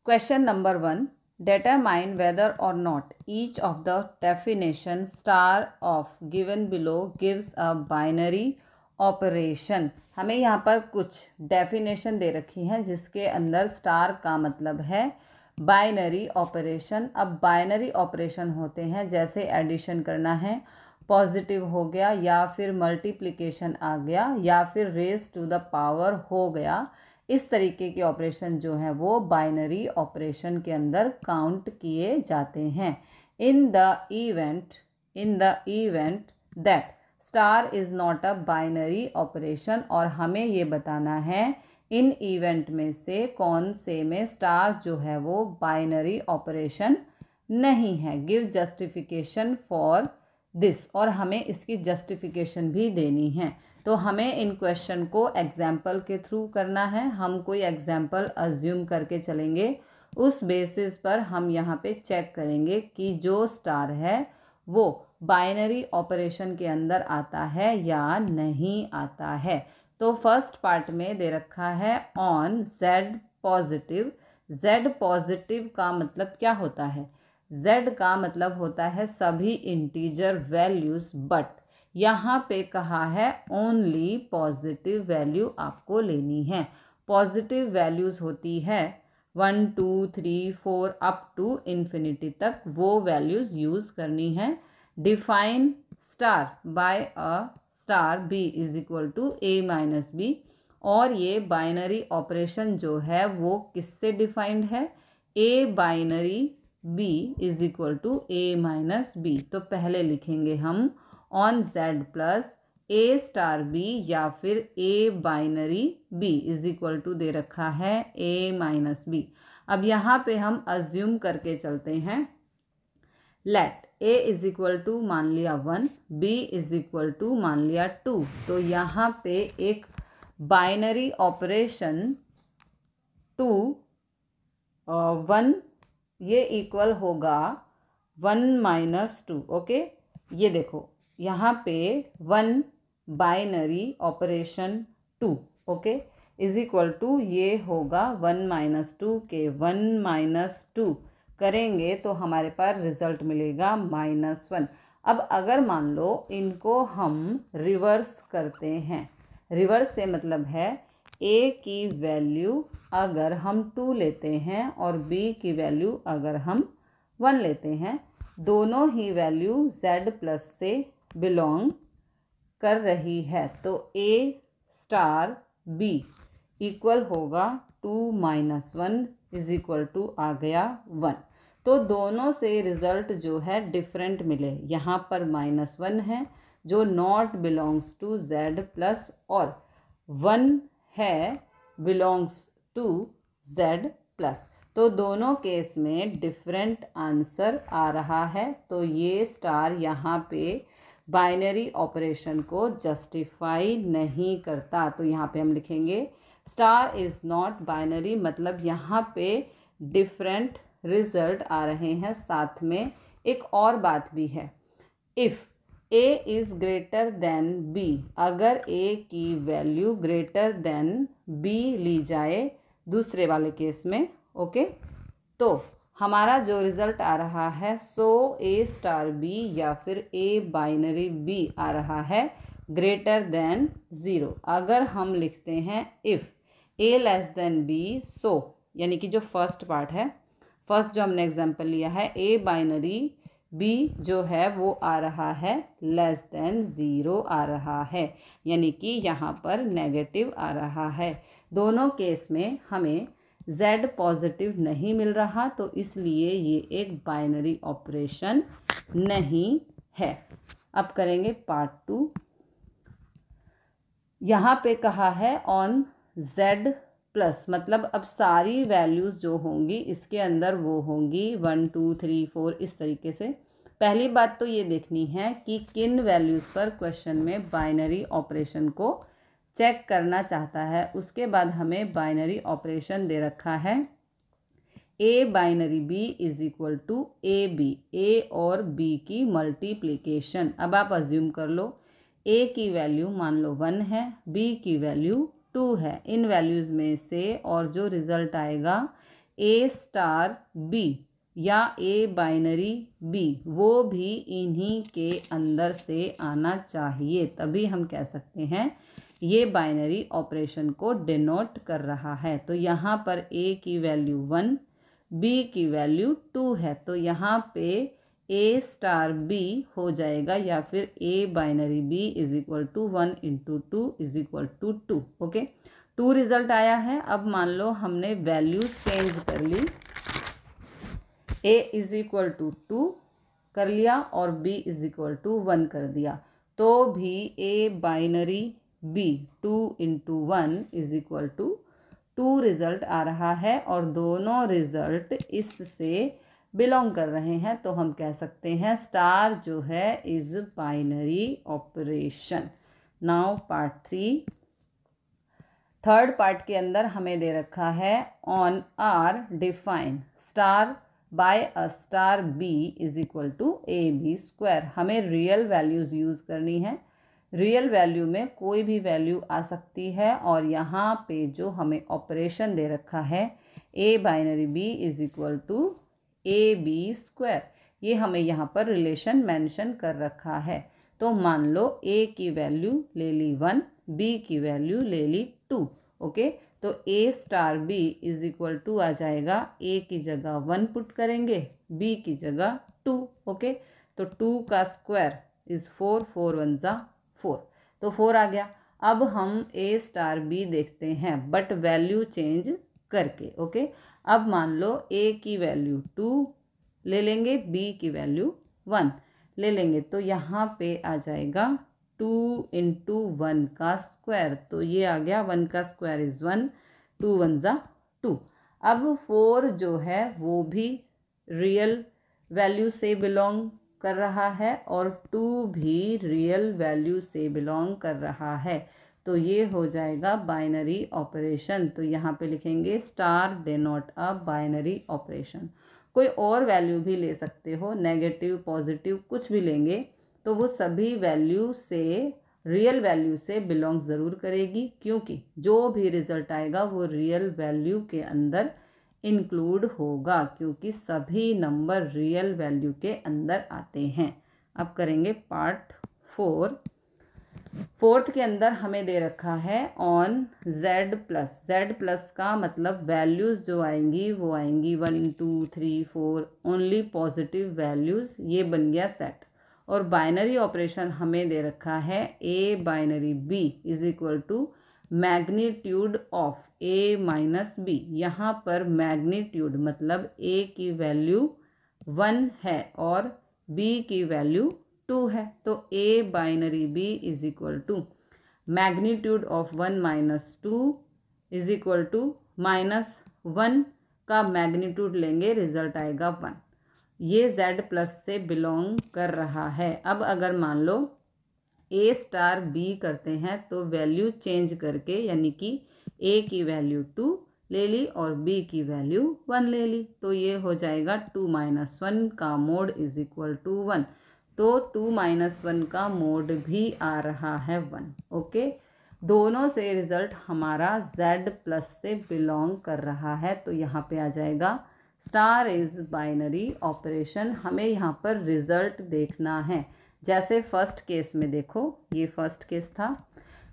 Question number 1. Determine whether or not each of the definition star of given below gives a binary operation. हमें यहाँ पर कुछ definition दे रखी हैं जिसके अंदर स्टार का मतलब है बाइनरी ऑपरेशन. अब बाइनरी ऑपरेशन होते हैं जैसे एडिशन करना है, पॉजिटिव हो गया, या फिर मल्टीप्लिकेशन आ गया, या फिर रेज टू द पावर हो गया. इस तरीके के ऑपरेशन जो है वो बाइनरी ऑपरेशन के अंदर काउंट किए जाते हैं. In the event that star is not a binary operation, और हमें ये बताना है इन इवेंट में से कौन से में स्टार जो है वो बाइनरी ऑपरेशन नहीं है. गिव जस्टिफिकेशन फॉर दिस, और हमें इसकी जस्टिफिकेशन भी देनी है. तो हमें इन क्वेश्चन को एग्जाम्पल के थ्रू करना है. हम कोई एग्जाम्पल अज्यूम करके चलेंगे, उस बेसिस पर हम यहाँ पे चेक करेंगे कि जो स्टार है वो बाइनरी ऑपरेशन के अंदर आता है या नहीं आता है. तो फर्स्ट पार्ट में दे रखा है on Z positive. Z positive का मतलब क्या होता है? जेड का मतलब होता है सभी इंटीजर वैल्यूज़, बट यहाँ पे कहा है ओनली पॉजिटिव वैल्यू आपको लेनी है. पॉजिटिव वैल्यूज़ होती है 1 2 3 4 अप टू इन्फिनिटी तक, वो वैल्यूज़ यूज़ करनी है. Define star by a star B is equal to A minus B, और ये बाइनरी ऑपरेशन जो है वो किससे डिफाइंड है? ए binary B is equal to A minus B. तो पहले लिखेंगे हम on Z plus A star B, या फिर ए binary B is equal to दे रखा है ए माइनस बी. अब यहाँ पे हम अज्यूम करके चलते हैं. Let a is equal to मान लिया 1, बी इज इक्वल टू मान लिया 2. तो यहाँ पे एक बाइनरी ऑपरेशन 2 1 ये इक्वल होगा 1 माइनस 2. ओके, ये देखो यहाँ पे 1 binary operation 2 okay is equal to ये होगा 1 माइनस 2 के 1 माइनस 2 करेंगे तो हमारे पास रिजल्ट मिलेगा -1. अब अगर मान लो इनको हम रिवर्स करते हैं, रिवर्स से मतलब है ए की वैल्यू अगर हम 2 लेते हैं और बी की वैल्यू अगर हम 1 लेते हैं, दोनों ही वैल्यू z प्लस से बिलोंग कर रही है, तो ए स्टार बी इक्वल होगा 2 माइनस 1 इज इक्वल टू आ गया 1. तो दोनों से रिजल्ट जो है डिफरेंट मिले. यहाँ पर -1 है जो not belongs to z plus, और 1 है बिलोंग्स टू z प्लस. तो दोनों केस में डिफरेंट आंसर आ रहा है. तो ये स्टार यहाँ पे बाइनरी ऑपरेशन को जस्टिफाई नहीं करता. तो यहाँ पे हम लिखेंगे स्टार इज़ नॉट बाइनरी, मतलब यहाँ पे डिफरेंट रिजल्ट आ रहे हैं. साथ में एक और बात भी है, if a is greater than b, अगर ए की वैल्यू ग्रेटर देन बी ली जाए दूसरे वाले केस में, ओके, तो हमारा जो रिज़ल्ट आ रहा है सो ए स्टार बी या फिर ए बाइनरी बी आ रहा है ग्रेटर देन 0. अगर हम लिखते हैं if A less than B, so यानी कि जो फर्स्ट पार्ट है, फर्स्ट जो हमने एग्जांपल लिया है ए बाइनरी बी जो है वो आ रहा है लेस देन 0 आ रहा है, यानी कि यहाँ पर नेगेटिव आ रहा है. दोनों केस में हमें z पॉजिटिव नहीं मिल रहा, तो इसलिए ये एक बाइनरी ऑपरेशन नहीं है. अब करेंगे पार्ट 2. यहाँ पे कहा है ऑन z प्लस, मतलब अब सारी वैल्यूज़ जो होंगी इसके अंदर वो होंगी 1 2 3 4 इस तरीके से. पहली बात तो ये देखनी है कि किन वैल्यूज़ पर क्वेश्चन में बाइनरी ऑपरेशन को चेक करना चाहता है. उसके बाद हमें बाइनरी ऑपरेशन दे रखा है ए binary B is equal to A B, ए और बी की मल्टीप्लिकेशन. अब आप अज्यूम कर लो ए की वैल्यू मान लो 1 है, बी की वैल्यू 2 है. इन वैल्यूज़ में से और जो रिज़ल्ट आएगा ए स्टार बी या ए बाइनरी बी वो भी इन्हीं के अंदर से आना चाहिए, तभी हम कह सकते हैं ये बाइनरी ऑपरेशन को डिनोट कर रहा है। तो यहाँ पर ए की वैल्यू 1, बी की वैल्यू 2 है, तो यहाँ पे ए स्टार बी हो जाएगा या फिर ए binary B is equal to 1 into 2 is equal to 2। Okay, 2 result आया है। अब मान लो हमने वैल्यू चेंज कर ली, ए इज इक्वल टू 2 कर लिया और बी इज इक्वल टू 1 कर दिया, तो भी A binary B 2 into 1 is equal to 2 result आ रहा है और दोनों रिजल्ट इससे बिलोंग कर रहे हैं। तो हम कह सकते हैं स्टार जो है is binary operation. Now part 3, third part के अंदर हमें दे रखा है on R define star by a star B is equal to A b square. हमें रियल वैल्यूज़ यूज़ करनी है। रियल वैल्यू में कोई भी वैल्यू आ सकती है और यहाँ पे जो हमें ऑपरेशन दे रखा है ए binary B is equal to A b square, ये हमें यहाँ पर रिलेशन मेंशन कर रखा है। तो मान लो ए की वैल्यू ले ली 1, बी की वैल्यू ले ली 2। ओके, तो ए star B is equal to आ जाएगा, ए की जगह 1 पुट करेंगे, बी की जगह 2। ओके, तो 2 का स्क्वायर इज 4, 4 1 जा 4, तो 4 आ गया। अब हम ए स्टार बी देखते हैं बट वैल्यू चेंज करके। ओके, अब मान लो ए की वैल्यू 2 ले लेंगे, बी की वैल्यू 1 ले लेंगे, तो यहाँ पे आ जाएगा 2 इंटू 1 का स्क्वायर, तो ये आ गया 1 का स्क्वायर इज़ 1, 2 1 जा 2। अब 4 जो है वो भी रियल वैल्यू से बिलोंग कर रहा है और 2 भी रियल वैल्यू से बिलोंग कर रहा है, तो ये हो जाएगा बाइनरी ऑपरेशन। तो यहाँ पे लिखेंगे star denote a binary operation. कोई और वैल्यू भी ले सकते हो, नेगेटिव पॉजिटिव कुछ भी लेंगे तो वो सभी वैल्यू से रियल वैल्यू से बिलोंग ज़रूर करेगी, क्योंकि जो भी रिज़ल्ट आएगा वो रियल वैल्यू के अंदर इंक्लूड होगा, क्योंकि सभी नंबर रियल वैल्यू के अंदर आते हैं। अब करेंगे पार्ट 4। फोर्थ के अंदर हमें दे रखा है on z plus. z plus का मतलब वैल्यूज़ जो आएंगी वो आएंगी 1 2 3 4 ओनली पॉजिटिव वैल्यूज़, ये बन गया सेट। और बाइनरी ऑपरेशन हमें दे रखा है ए binary B is equal to magnitude of a minus b. यहाँ पर मैग्नीट्यूड मतलब ए की वैल्यू 1 है और बी की वैल्यू 2 है, तो ए binary B is equal to magnitude of 1 minus 2 is equal to -1 का मैग्नीट्यूड लेंगे, रिजल्ट आएगा 1। ये z प्लस से बिलोंग कर रहा है। अब अगर मान लो a स्टार b करते हैं तो वैल्यू चेंज करके, यानी कि a की वैल्यू 2 ले ली और b की वैल्यू 1 ले ली, तो ये हो जाएगा 2 माइनस 1 का मोड इज इक्वल टू 1। तो 2 माइनस 1 का मोड भी आ रहा है 1। ओके, दोनों से रिजल्ट हमारा z प्लस से बिलोंग कर रहा है, तो यहाँ पे आ जाएगा स्टार इज बाइनरी ऑपरेशन। हमें यहाँ पर रिजल्ट देखना है। जैसे फर्स्ट केस में देखो, ये फर्स्ट केस था,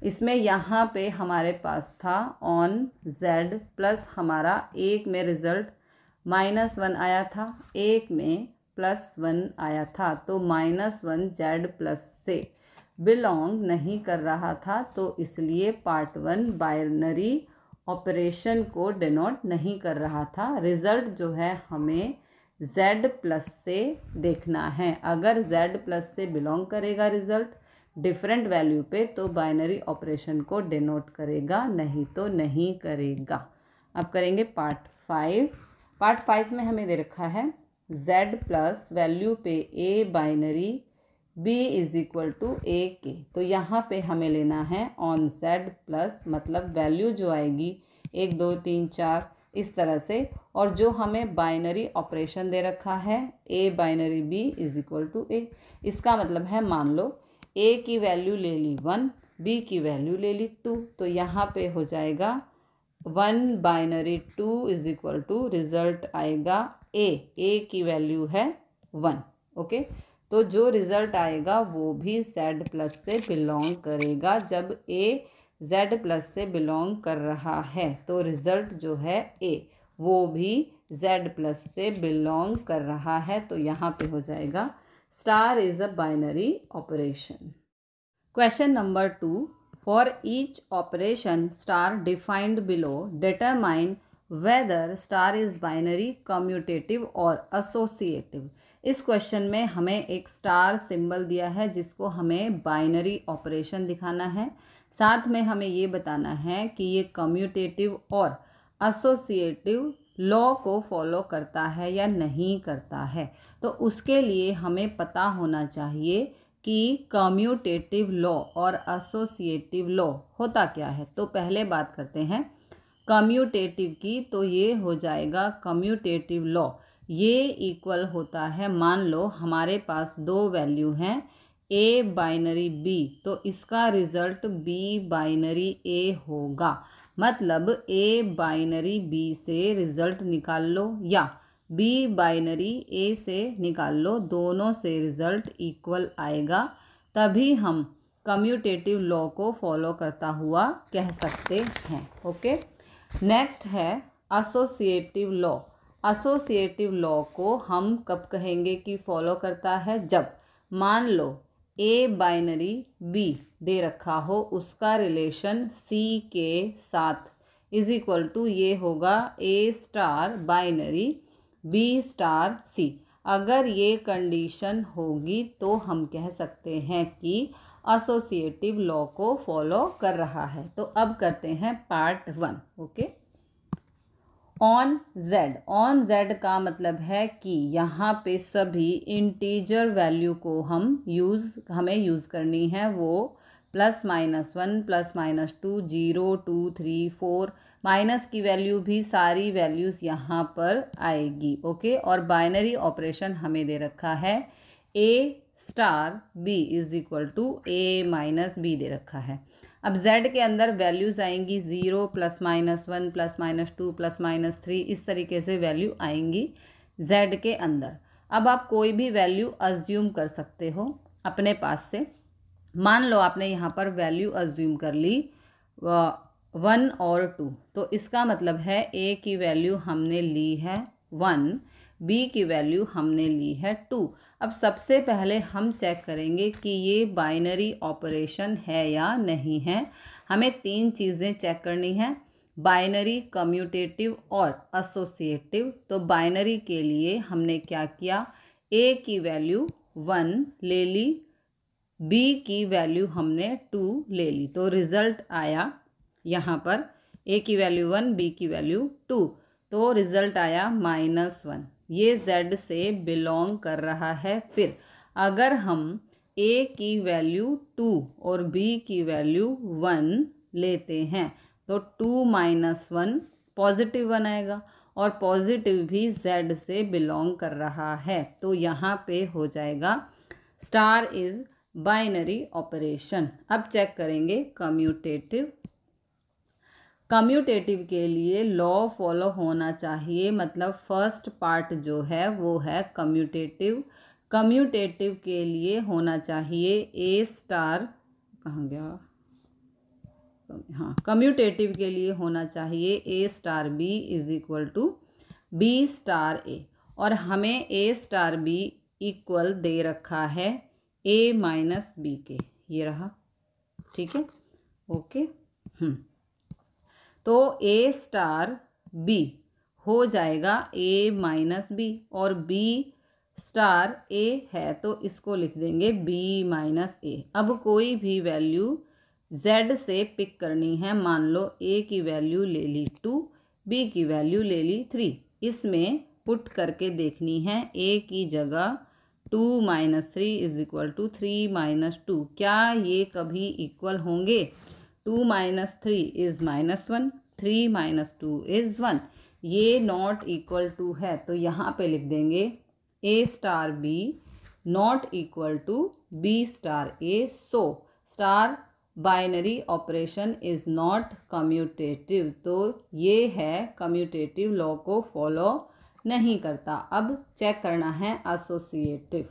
इसमें यहाँ पे हमारे पास था ऑन z प्लस, हमारा एक में रिजल्ट -1 आया था, एक में +1 आया था, तो -1 z प्लस से बिलोंग नहीं कर रहा था, तो इसलिए पार्ट 1 बाइनरी ऑपरेशन को डिनोट नहीं कर रहा था। रिजल्ट जो है हमें z प्लस से देखना है। अगर z प्लस से बिलोंग करेगा रिजल्ट डिफरेंट वैल्यू पे तो बाइनरी ऑपरेशन को डिनोट करेगा, नहीं तो नहीं करेगा। अब करेंगे पार्ट 5। पार्ट 5 में हमें दे रखा है z प्लस वैल्यू पे a binary b is equal to a के, तो यहाँ पे हमें लेना है ऑन z प्लस, मतलब वैल्यू जो आएगी 1 2 3 4 इस तरह से, और जो हमें बाइनरी ऑपरेशन दे रखा है a binary b is equal to a। इसका मतलब है मान लो a की वैल्यू ले ली 1, b की वैल्यू ले ली 2, तो यहाँ पे हो जाएगा 1 binary 2 is equal to result आएगा ए की वैल्यू है 1। ओके, तो जो रिजल्ट आएगा वो भी z प्लस से बिलोंग करेगा। जब a z प्लस से बिलोंग कर रहा है तो रिजल्ट जो है a वो भी z प्लस से बिलोंग कर रहा है। तो यहाँ पे हो जाएगा star is a binary operation. Question number 2, for each operation star defined below determine whether star is binary, commutative और एसोसिएटिव। इस क्वेश्चन में हमें एक स्टार सिंबल दिया है जिसको हमें बाइनरी ऑपरेशन दिखाना है। साथ में हमें ये बताना है कि ये कम्यूटेटिव और एसोसिएटिव लॉ को फॉलो करता है या नहीं करता है। तो उसके लिए हमें पता होना चाहिए कि कम्यूटेटिव लॉ और एसोसिएटिव लॉ होता क्या है। तो पहले बात करते हैं कम्यूटेटिव की। तो ये हो जाएगा कम्यूटेटिव लॉ, ये इक्वल होता है, मान लो हमारे पास दो वैल्यू हैं a बाइनरी b, तो इसका रिजल्ट b बाइनरी a होगा। मतलब a बाइनरी b से रिजल्ट निकाल लो या b बाइनरी a से निकाल लो, दोनों से रिजल्ट इक्वल आएगा, तभी हम कम्यूटेटिव लॉ को फॉलो करता हुआ कह सकते हैं। ओके, नेक्स्ट है एसोसिएटिव लॉ। एसोसिएटिव लॉ को हम कब कहेंगे कि फॉलो करता है, जब मान लो ए बाइनरी बी दे रखा हो, उसका रिलेशन सी के साथ इज इक्वल टू ये होगा ए स्टार बाइनरी बी स्टार सी। अगर ये कंडीशन होगी तो हम कह सकते हैं कि एसोसिएटिव लॉ को फॉलो कर रहा है। तो अब करते हैं पार्ट 1। ओके, ऑन z का मतलब है कि यहाँ पे सभी इंटीजर वैल्यू को हमें यूज़ करनी है। वो +-1, +-2, 0, 2, 3, 4, माइनस की वैल्यू भी सारी वैल्यूज़ यहाँ पर आएगी। ओके, और बाइनरी ऑपरेशन हमें दे रखा है a star b is equal to a minus b दे रखा है। अब z के अंदर वैल्यूज़ आएंगी 0, +-1, +-2, +-3, इस तरीके से वैल्यू आएंगी z के अंदर। अब आप कोई भी वैल्यू अज्यूम कर सकते हो अपने पास से। मान लो आपने यहाँ पर वैल्यू अज्यूम कर ली 1 और 2, तो इसका मतलब है a की वैल्यू हमने ली है 1, b की वैल्यू हमने ली है 2। अब सबसे पहले हम चेक करेंगे कि ये बाइनरी ऑपरेशन है या नहीं है। हमें 3 चीज़ें चेक करनी है, बाइनरी, कम्यूटेटिव और एसोसिएटिव। तो बाइनरी के लिए हमने क्या किया, a की वैल्यू 1 ले ली, b की वैल्यू हमने 2 ले ली, तो रिज़ल्ट आया यहाँ पर a की वैल्यू 1, b की वैल्यू 2, तो रिज़ल्ट आया -1। ये z से बिलोंग कर रहा है। फिर अगर हम a की वैल्यू 2 और b की वैल्यू 1 लेते हैं तो 2 - 1 पॉजिटिव 1 आएगा, और पॉजिटिव भी z से बिलोंग कर रहा है। तो यहाँ पे हो जाएगा स्टार इज बाइनरी ऑपरेशन। अब चेक करेंगे कम्यूटेटिव। कम्यूटेटिव के लिए लॉ फॉलो होना चाहिए, मतलब फर्स्ट पार्ट जो है वो है कम्यूटेटिव। कम्यूटेटिव के लिए होना चाहिए ए स्टार, कहाँ गया, हाँ, कम्यूटेटिव के लिए होना चाहिए A star B is equal to B star A, और हमें ए स्टार बी इक्वल दे रखा है a माइनस बी के, ये रहा। ठीक है, ओके। तो a स्टार b हो जाएगा a माइनस बी, और b स्टार a है तो इसको लिख देंगे b माइनस a। अब कोई भी वैल्यू z से पिक करनी है, मान लो a की वैल्यू ले ली 2, b की वैल्यू ले ली 3, इसमें पुट करके देखनी है a की जगह 2 - 3 इज इक्वल टू 3 - 2, क्या ये कभी इक्वल होंगे। 2 - 3 इज़ -1, 3 - 2 इज़ 1, ये नॉट इक्वल टू है, तो यहाँ पे लिख देंगे a star b not equal to b star a। So star binary operation is not commutative, तो ये है कम्यूटेटिव लॉ को फॉलो नहीं करता। अब चेक करना है एसोसिएटिव।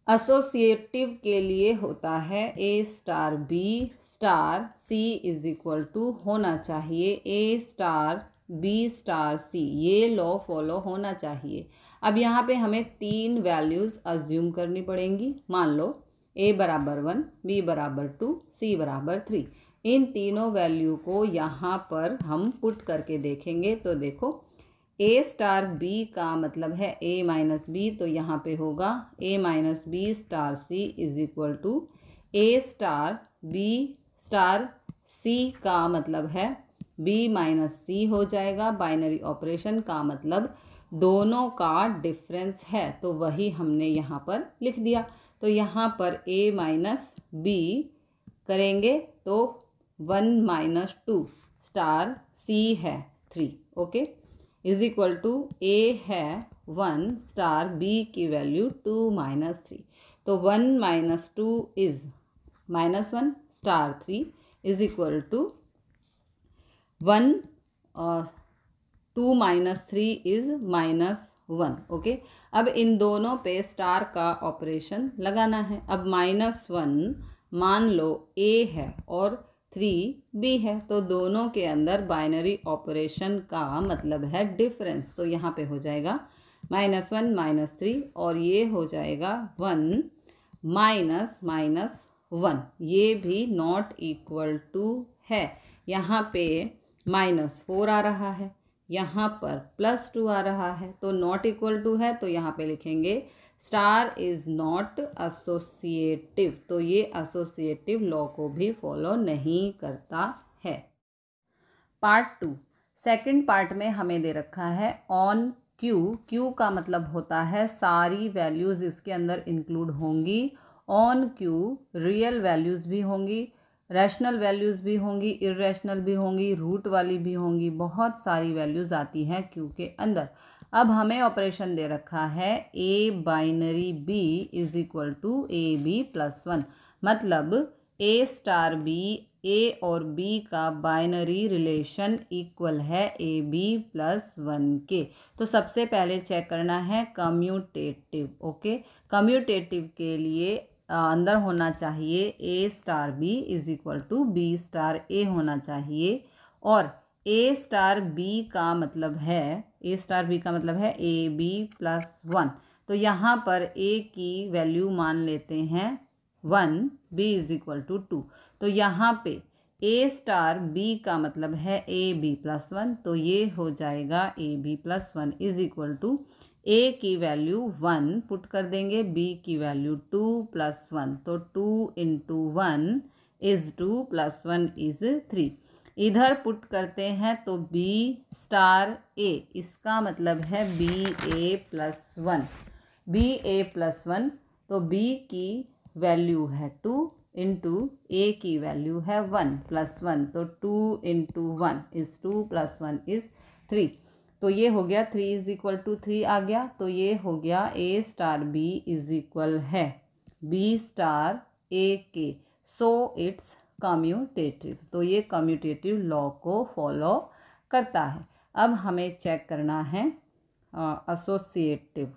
एसोसिएटिव के लिए होता है ए star B star C is equal to होना चाहिए ए स्टार बी स्टार सी, ये लॉ फॉलो होना चाहिए। अब यहाँ पे हमें 3 वैल्यूज़ अज्यूम करनी पड़ेंगी। मान लो ए बराबर 1, बी बराबर 2, सी बराबर 3। इन तीनों वैल्यू को यहाँ पर हम पुट करके देखेंगे तो देखो ए स्टार बी का मतलब है ए माइनस बी, तो यहाँ पे होगा A minus B star C is equal to A star B star C का मतलब है बी माइनस सी हो जाएगा। बाइनरी ऑपरेशन का मतलब दोनों का डिफरेंस है, तो वही हमने यहाँ पर लिख दिया। तो यहाँ पर a माइनस बी करेंगे तो 1 माइनस 2 स्टार c है 3, okay, is equal to a है 1 स्टार b की वैल्यू 2 माइनस 3, तो 1 minus 2 is minus 1 star 3 is equal to 1 2 minus 3 is minus 1, okay. अब इन दोनों पे स्टार का ऑपरेशन लगाना है। अब -1 मान लो a है और 3 b है, तो दोनों के अंदर बाइनरी ऑपरेशन का मतलब है डिफरेंस, तो यहाँ पे हो जाएगा -1 -3 और ये हो जाएगा 1 माइनस माइनस 1, ये भी नॉट इक्वल टू है। यहाँ पे -4 आ रहा है, यहाँ पर +2 आ रहा है, तो नॉट इक्वल टू है, तो यहाँ पे लिखेंगे स्टार इज़ नॉट एसोसिएटिव, तो ये एसोसिएटिव लॉ को भी फॉलो नहीं करता है। पार्ट 2 सेकंड पार्ट में हमें दे रखा है ऑन क्यू। क्यू का मतलब होता है सारी वैल्यूज़ इसके अंदर इंक्लूड होंगी। ऑन क्यू रियल वैल्यूज़ भी होंगी, रैशनल वैल्यूज़ भी होंगी, इरेशनल भी होंगी, रूट वाली भी होंगी, बहुत सारी वैल्यूज़ आती हैं क्यू के अंदर। अब हमें ऑपरेशन दे रखा है ए binary B is equal to A B plus 1, मतलब ए स्टार बी, ए और बी का बाइनरी रिलेशन इक्वल है ए बी प्लस 1 के। तो सबसे पहले चेक करना है कम्यूटेटिव, ओके। कम्यूटेटिव के लिए अंदर होना चाहिए A star B is equal to B star ए होना चाहिए, और ए स्टार बी का मतलब है ए स्टार बी का मतलब है ए बी प्लस 1, तो यहाँ पर ए की वैल्यू मान लेते हैं 1, बी इज इक्वल टू 2, तो यहाँ पे ए स्टार बी का मतलब है ए बी प्लस 1, तो ये हो जाएगा A B plus 1 is equal to A की वैल्यू 1 पुट कर देंगे, बी की वैल्यू 2 प्लस 1, तो 2 इंटू 1 इज़ 2 प्लस 1 इज़ 3। इधर पुट करते हैं तो बी स्टार ए, इसका मतलब है बी ए प्लस 1, बी ए प्लस 1, तो बी की वैल्यू है 2 इंटू ए की वैल्यू है 1 प्लस 1, तो 2 इंटू 1 इज़ 2 प्लस 1 इज़ 3, तो ये हो गया 3 इज इक्वल टू 3 आ गया, तो ये हो गया A star B is equal है बी स्टार ए के, सो इट्स कम्यूटेटिव, तो ये कम्यूटेटिव लॉ को फॉलो करता है। अब हमें चेक करना है एसोसिएटिव।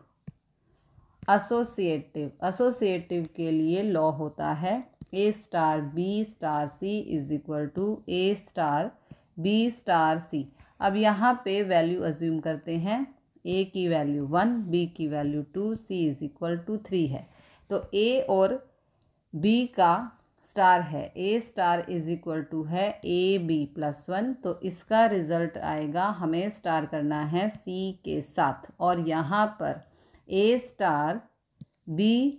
एसोसिएटिव के लिए लॉ होता है ए star B star C is equal to A star B star C. अब यहाँ पे वैल्यू अज्यूम करते हैं, ए की वैल्यू 1, बी की value 2, C is equal to 3 है, तो ए और बी का स्टार है, ए स्टार इज इक्वल टू है ए बी प्लस 1, तो इसका रिजल्ट आएगा, हमें स्टार करना है सी के साथ, और यहाँ पर A star B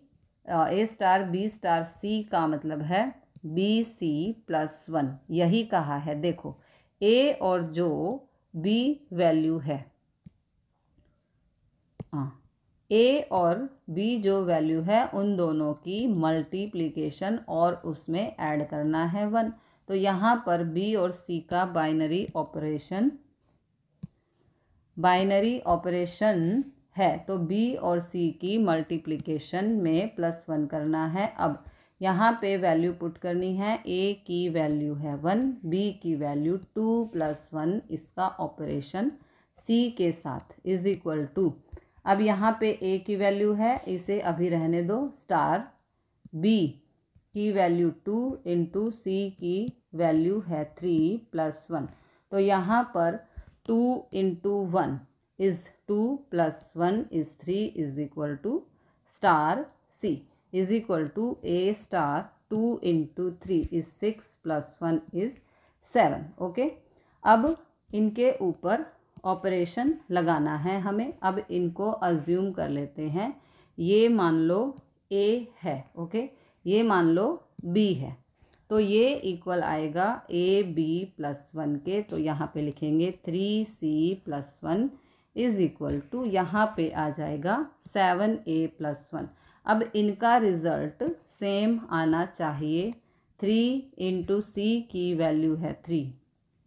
star C का मतलब है बी सी प्लस 1, यही कहा है। देखो ए और जो बी वैल्यू है, ए और बी जो वैल्यू है उन दोनों की मल्टीप्लिकेशन और उसमें ऐड करना है 1, तो यहाँ पर बी और सी का बाइनरी ऑपरेशन है, तो बी और सी की मल्टीप्लिकेशन में +1 करना है। अब यहाँ पे वैल्यू पुट करनी है। ए की वैल्यू है 1, बी की वैल्यू 2 + 1 इसका ऑपरेशन सी के साथ इज इक्वल टू, अब यहाँ पे ए की वैल्यू है, इसे अभी रहने दो, स्टार बी की वैल्यू 2 इंटू सी की वैल्यू है 3 + 1। तो यहाँ पर 2 into 1 is 2 + 1 is 3 is equal to star C is equal to A star 2 into 3 is 6 + 1 is 7। Okay, अब इनके ऊपर ऑपरेशन लगाना है हमें। अब इनको अज्यूम कर लेते हैं, ये मान लो ए है, ओके, ये मान लो बी है, तो ये इक्वल आएगा ए बी + 1 के। तो यहाँ पे लिखेंगे 3c + 1 इज इक्वल टू, यहाँ पे आ जाएगा 7a + 1। अब इनका रिज़ल्ट सेम आना चाहिए। 3 इंटू सी की वैल्यू है 3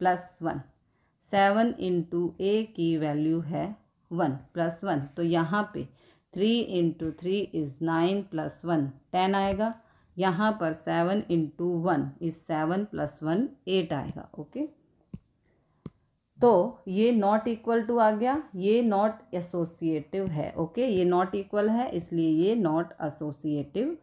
+ 1, 7 इंटू ए की वैल्यू है 1 + 1। तो यहाँ पे 3 इंटू 3 इज़ 9 + 1 10 आएगा। यहाँ पर 7 इंटू 1 इज़ 7 + 1 8 आएगा। ओके, तो ये नॉट इक्वल टू आ गया, ये नॉट एसोसिएटिव है। ओके, ये नॉट इक्वल है इसलिए ये not associative.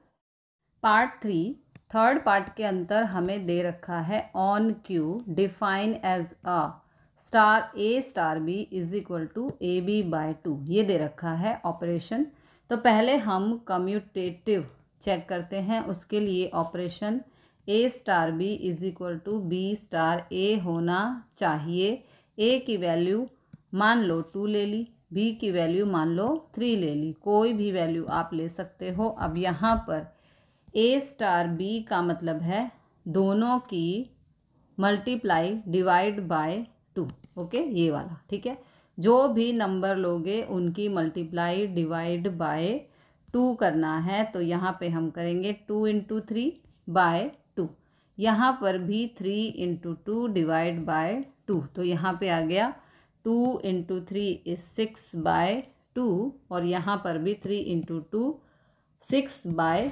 Part 3, third part के अंदर हमें दे रखा है on Q define as a star A star B is equal to A B by 2, ये दे रखा है ऑपरेशन। तो पहले हम कम्यूटेटिव चेक करते हैं, उसके लिए operation A star B is equal to B star ए होना चाहिए। ए की वैल्यू मान लो 2 ले ली, बी की वैल्यू मान लो 3 ले ली, कोई भी वैल्यू आप ले सकते हो। अब यहाँ पर ए स्टार बी का मतलब है दोनों की मल्टीप्लाई डिवाइड बाय 2। ओके, ये वाला ठीक है, जो भी नंबर लोगे उनकी मल्टीप्लाई डिवाइड बाय 2 करना है। तो यहाँ पे हम करेंगे 2 इंटू 3 बाय 2, यहाँ पर भी 3 इंटू 2 डिवाइड बाय 2। तो यहाँ पे आ गया 2 इंटू 3 इज 6 बाय 2, और यहाँ पर भी 3 इंटू 2 6 बाय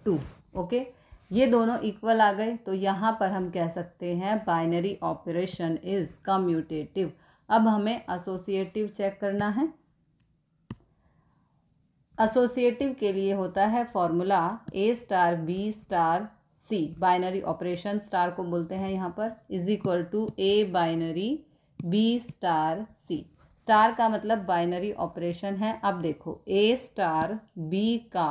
2। ओके, ये दोनों इक्वल आ गए। तो यहाँ पर हम कह सकते हैं बाइनरी ऑपरेशन इज कम्यूटेटिव। अब हमें एसोसिएटिव चेक करना है। एसोसिएटिव के लिए होता है formula a star B star c, binary operation star को बोलते हैं यहाँ पर, is equal to A binary B star c. Star का मतलब बाइनरी ऑपरेशन है। अब देखो ए स्टार बी का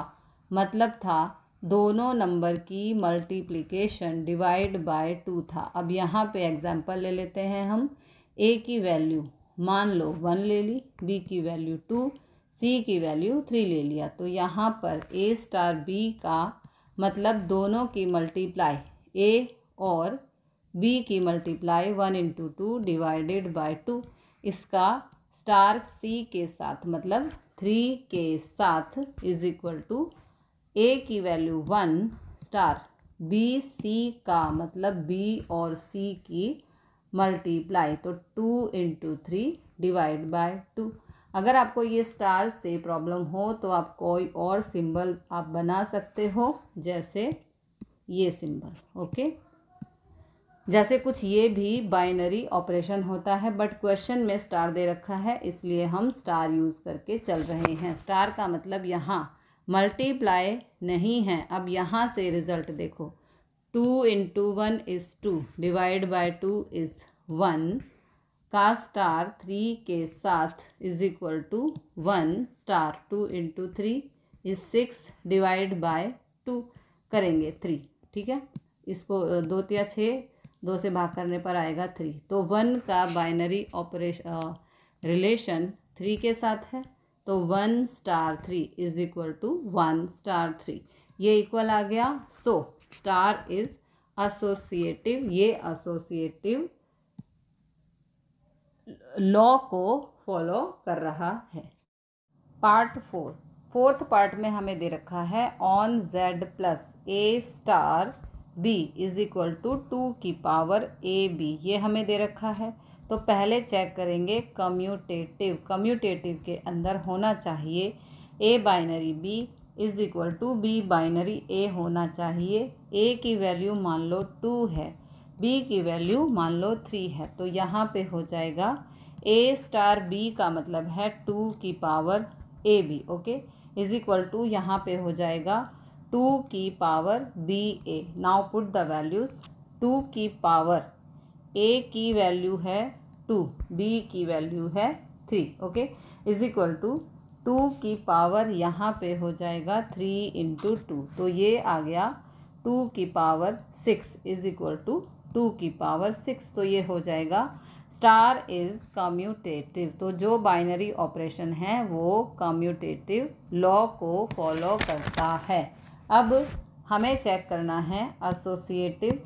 मतलब था दोनों नंबर की मल्टीप्लिकेशन डिवाइड बाय 2 था। अब यहाँ पे एग्जांपल ले लेते हैं हम। ए की वैल्यू मान लो 1 ले ली, बी की वैल्यू 2, सी की वैल्यू 3 ले लिया। तो यहाँ पर ए स्टार बी का मतलब दोनों की मल्टीप्लाई ए और बी की मल्टीप्लाई 1 इंटू 2 डिवाइडेड बाय 2, इसका स्टार सी के साथ मतलब 3 के साथ इज इक्वल टू ए की वैल्यू 1 स्टार बी सी का मतलब बी और सी की मल्टीप्लाई, तो 2 इंटू 3 डिवाइड बाय 2। अगर आपको ये स्टार से प्रॉब्लम हो तो आप कोई और सिंबल आप बना सकते हो, जैसे ये सिंबल। ओके, जैसे कुछ ये भी बाइनरी ऑपरेशन होता है, बट क्वेश्चन में स्टार दे रखा है इसलिए हम स्टार यूज़ करके चल रहे हैं। स्टार का मतलब यहाँ मल्टीप्लाई नहीं है। अब यहाँ से रिजल्ट देखो, 2 into 1 is 2 divide by 2 is 1 का स्टार 3 के साथ is equal to 1 star 2 into 3 is 6 divide by 2 करेंगे 3। ठीक है, इसको 2 या 6, 2 से भाग करने पर आएगा 3। तो 1 का बाइनरी ऑपरेशन रिलेशन 3 के साथ है, तो 1 star 3 is equal to 1 star 3, ये इक्वल आ गया। सो स्टार इज एसोसिएटिव, ये एसोसिएटिव लॉ को फॉलो कर रहा है। पार्ट 4, फोर्थ पार्ट में हमें दे रखा है on Z plus A star B is equal to 2 की पावर ए बी, ये हमें दे रखा है। तो पहले चेक करेंगे कम्यूटेटिव। कम्यूटेटिव के अंदर होना चाहिए A binary B is equal to B binary A होना चाहिए। ए की वैल्यू मान लो 2 है, बी की वैल्यू मान लो 3 है, तो यहाँ पे हो जाएगा ए स्टार बी का मतलब है 2 की power a b, okay, is equal to यहाँ पे हो जाएगा 2 की power b a. Now put the values. 2 की पावर ए की वैल्यू है 2, बी की वैल्यू है 3, ओके, इज इक्वल टू 2 की पावर यहाँ पे हो जाएगा 3 इंटू 2, तो ये आ गया 2 की पावर 6 इज इक्वल टू 2 की पावर 6, तो ये हो जाएगा स्टार इज कम्यूटेटिव। तो जो बाइनरी ऑपरेशन है वो कम्यूटेटिव लॉ को फॉलो करता है। अब हमें चेक करना है एसोसिएटिव।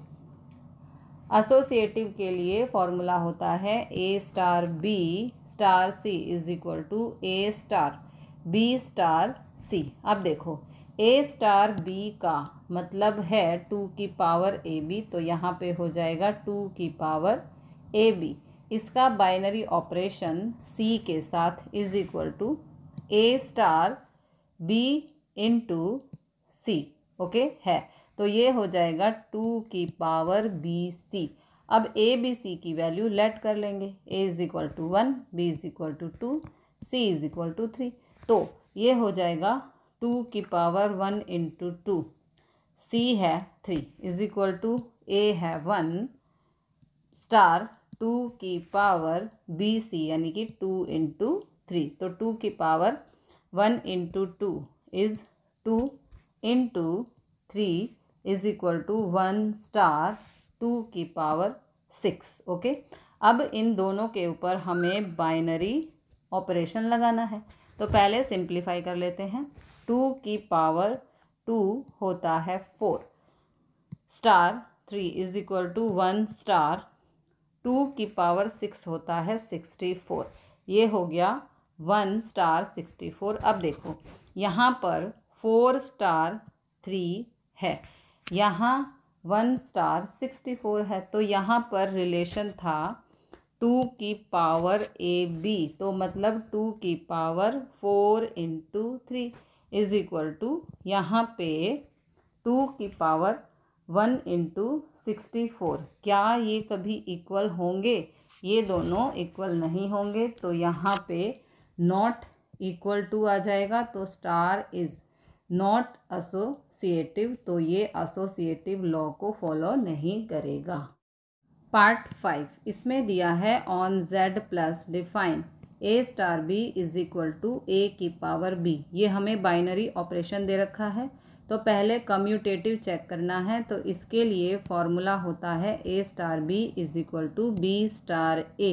एसोसिएटिव के लिए फॉर्मूला होता है ए star B star C is equal to A star B star C. अब देखो ए स्टार बी का मतलब है 2 की पावर ए बी, तो यहाँ पे हो जाएगा 2 की पावर ए बी। इसका बाइनरी ऑपरेशन सी के साथ is equal to A star b into c, okay है, तो ये हो जाएगा 2 की पावर बी सी। अब ए बी सी की वैल्यू लेट कर लेंगे। A is equal to 1, B is equal to 2, C is equal to 3, तो ये हो जाएगा 2 की पावर 1 इंटू 2, सी है 3 इज इक्वल टू ए है 1 स्टार 2 की पावर बी सी यानी कि 2 इंटू 3, तो 2 की power 1 into 2 is 2 into 3 is equal to 1 star 2 की पावर 6, ओके। अब इन दोनों के ऊपर हमें बाइनरी ऑपरेशन लगाना है, तो पहले सिंप्लीफाई कर लेते हैं। 2 की पावर 2 होता है 4 star 3 is equal to 1 star 2 की पावर 6 होता है 64, ये हो गया 1 स्टार 64। अब देखो यहाँ पर 4 स्टार 3 है, यहाँ 1 स्टार 64 है, तो यहाँ पर रिलेशन था 2 की पावर ए बी, तो मतलब 2 की power 4 into 3 is equal to यहाँ पे 2 की पावर 1 इंटू 64। क्या ये कभी इक्वल होंगे? ये दोनों इक्वल नहीं होंगे, तो यहाँ पे नॉट इक्वल टू आ जाएगा, तो स्टार इज नॉट एसोसिएटिव, तो ये एसोसिएटिव लॉ को फॉलो नहीं करेगा। पार्ट 5 इसमें दिया है on Z plus define A star B is equal to A की पावर बी। ये हमें बाइनरी ऑपरेशन दे रखा है, तो पहले कम्यूटेटिव चेक करना है, तो इसके लिए फॉर्मूला होता है ए star B is equal to B star A.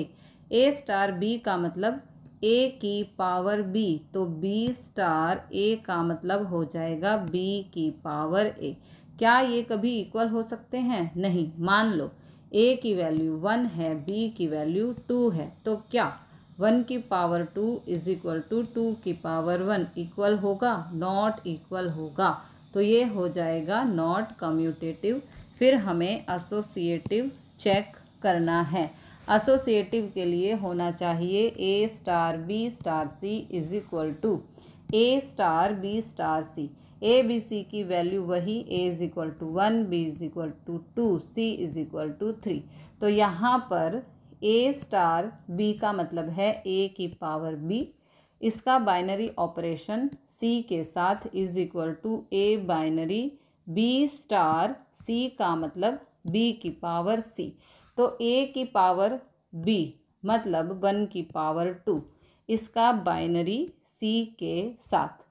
A star B का मतलब ए की पावर बी, तो बी स्टार ए का मतलब हो जाएगा बी की पावर ए। क्या ये कभी इक्वल हो सकते हैं? नहीं। मान लो ए की वैल्यू 1 है, बी की वैल्यू 2 है, तो क्या 1 की पावर 2 इज इक्वल टू 2 की पावर 1 इक्वल होगा? नॉट इक्वल होगा, तो ये हो जाएगा नॉट कम्यूटेटिव। फिर हमें एसोसिएटिव चेक करना है। एसोसिएटिव के लिए होना चाहिए A star B star C is equal to A star B star C. A B C की वैल्यू वही, A is equal to 1, B is equal to 2, C is equal to 3, तो यहाँ पर ए स्टार बी का मतलब है A की power B. इसका बाइनरी ऑपरेशन सी के साथ is equal to A binary B star C का मतलब बी की पावर सी, तो ए की पावर बी मतलब 1 की पावर 2, इसका बाइनरी सी के साथ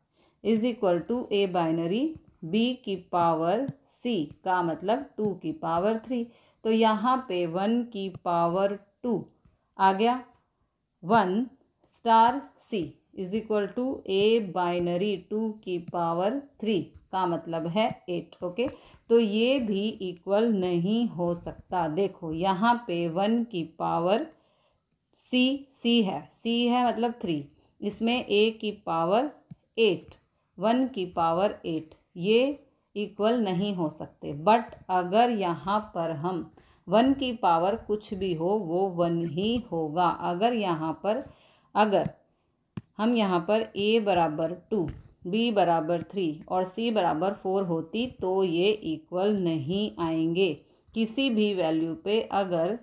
is equal to A binary b की पावर सी का मतलब 2 की पावर 3, तो यहाँ पे 1 की पावर 2 आ गया। 1 star C is equal to A binary 2 की पावर 3 का मतलब है 8, ओके, तो ये भी इक्वल नहीं हो सकता। देखो यहाँ पे 1 की पावर सी है मतलब 3, इसमें ए की पावर 8, 1 की पावर 8, ये इक्वल नहीं हो सकते। बट अगर यहाँ पर हम 1 की पावर कुछ भी हो वो 1 ही होगा। अगर हम यहाँ पर a बराबर 2, बी बराबर 3 और सी बराबर 4 होती तो ये इक्वल नहीं आएंगे किसी भी वैल्यू पे। अगर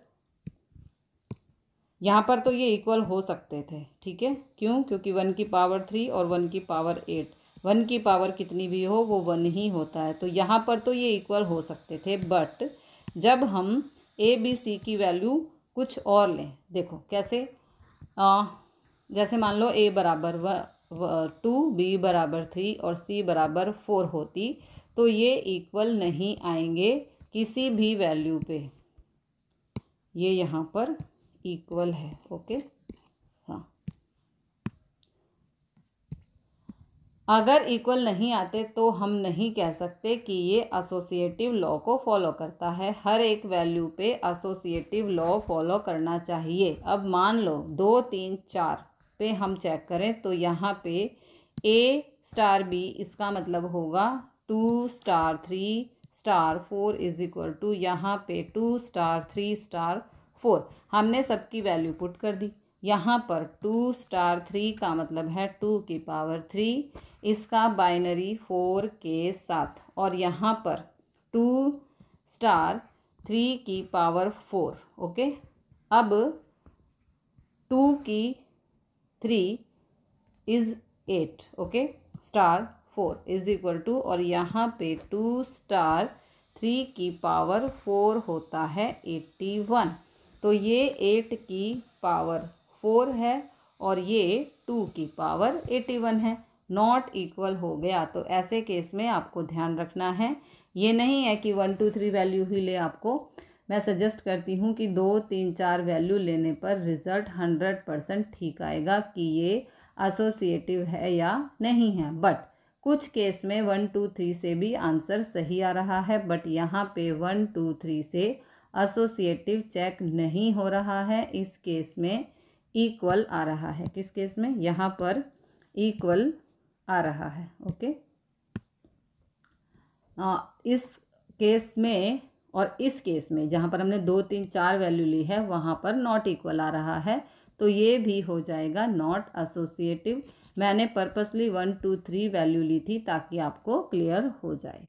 यहाँ पर तो ये इक्वल हो सकते थे, ठीक है, क्यों? क्योंकि 1 की पावर 3 और 1 की पावर 8, 1 की पावर कितनी भी हो वो 1 ही होता है, तो यहाँ पर तो ये इक्वल हो सकते थे। बट जब हम ए बी सी की वैल्यू कुछ और लें, देखो कैसे, जैसे मान लो ए बराबर 2, बी बराबर 3 और सी बराबर 4 होती तो ये इक्वल नहीं आएंगे किसी भी वैल्यू पे। ये यहाँ पर इक्वल है, ओके। हाँ, अगर इक्वल नहीं आते तो हम नहीं कह सकते कि ये एसोसिएटिव लॉ को फॉलो करता है। हर एक वैल्यू पे एसोसिएटिव लॉ फॉलो करना चाहिए। अब मान लो 2, 3, 4 पे हम चेक करें तो यहाँ पे ए स्टार बी, इसका मतलब होगा 2 star 3 star 4 is equal to यहाँ पे 2 स्टार 3 स्टार 4। हमने सबकी वैल्यू पुट कर दी। यहाँ पर 2 स्टार 3 का मतलब है 2 की पावर 3, इसका बाइनरी 4 के साथ, और यहाँ पर 2 स्टार 3 की पावर 4, ओके। अब 2 की 3 is 8, okay, star 4 is equal to, और यहाँ पे 2 स्टार 3 की पावर 4 होता है 81। तो ये 8 की पावर 4 है और ये 2 की पावर 81 है, नॉट इक्वल हो गया। तो ऐसे केस में आपको ध्यान रखना है, ये नहीं है कि 1 2 3 वैल्यू ही ले। आपको मैं सजेस्ट करती हूँ कि 2 3 4 वैल्यू लेने पर रिज़ल्ट 100% ठीक आएगा कि ये एसोसिएटिव है या नहीं है। बट कुछ केस में 1 2 3 से भी आंसर सही आ रहा है, बट यहाँ पे 1 2 3 से एसोसिएटिव चेक नहीं हो रहा है। इस केस में इक्वल आ रहा है। किस केस में? यहाँ पर इक्वल आ रहा है, ओके। इस केस में और इस केस में जहाँ पर हमने 2 3 4 वैल्यू ली है वहाँ पर नॉट इक्वल आ रहा है, तो ये भी हो जाएगा नॉट एसोसिएटिव। मैंने पर्पसली 1 2 3 वैल्यू ली थी ताकि आपको क्लियर हो जाए।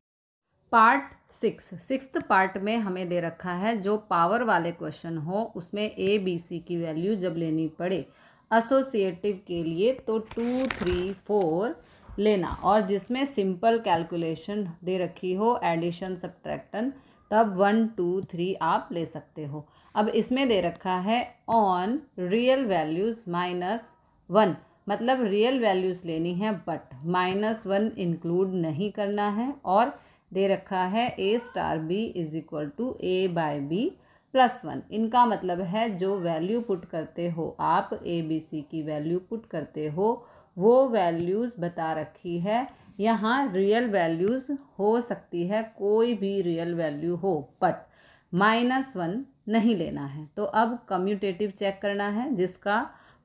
पार्ट 6 पार्ट में हमें दे रखा है जो पावर वाले क्वेश्चन हो उसमें ए बी सी की वैल्यू जब लेनी पड़े एसोसिएटिव के लिए तो 2 3 4 लेना, और जिसमें सिंपल कैलकुलेशन दे रखी हो एडिशन सब्ट्रैक्शन तब 1 2 3 आप ले सकते हो। अब इसमें दे रखा है ऑन रियल वैल्यूज़ -1, मतलब रियल वैल्यूज़ लेनी है बट -1 इंक्लूड नहीं करना है, और दे रखा है ए star B is equal to A by B +1। इनका मतलब है जो वैल्यू पुट करते हो आप, ए बी सी की वैल्यू पुट करते हो वो वैल्यूज़ बता रखी है। यहाँ रियल वैल्यूज़ हो सकती है, कोई भी रियल वैल्यू हो, बट -1 नहीं लेना है। तो अब कम्यूटेटिव चेक करना है जिसका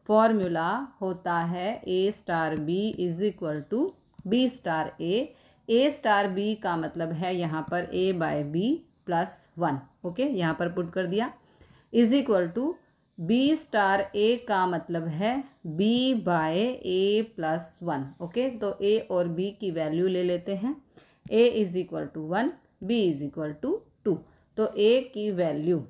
फॉर्मूला होता है ए star B is equal to B star A star B का मतलब है यहाँ पर ए बाय बी +1, ओके, यहाँ पर पुट कर दिया, is equal to B star A का मतलब है बी बाय ए +1, ओके। तो ए और बी की वैल्यू ले लेते हैं। A is equal to 1, B is equal to 2। तो ए की value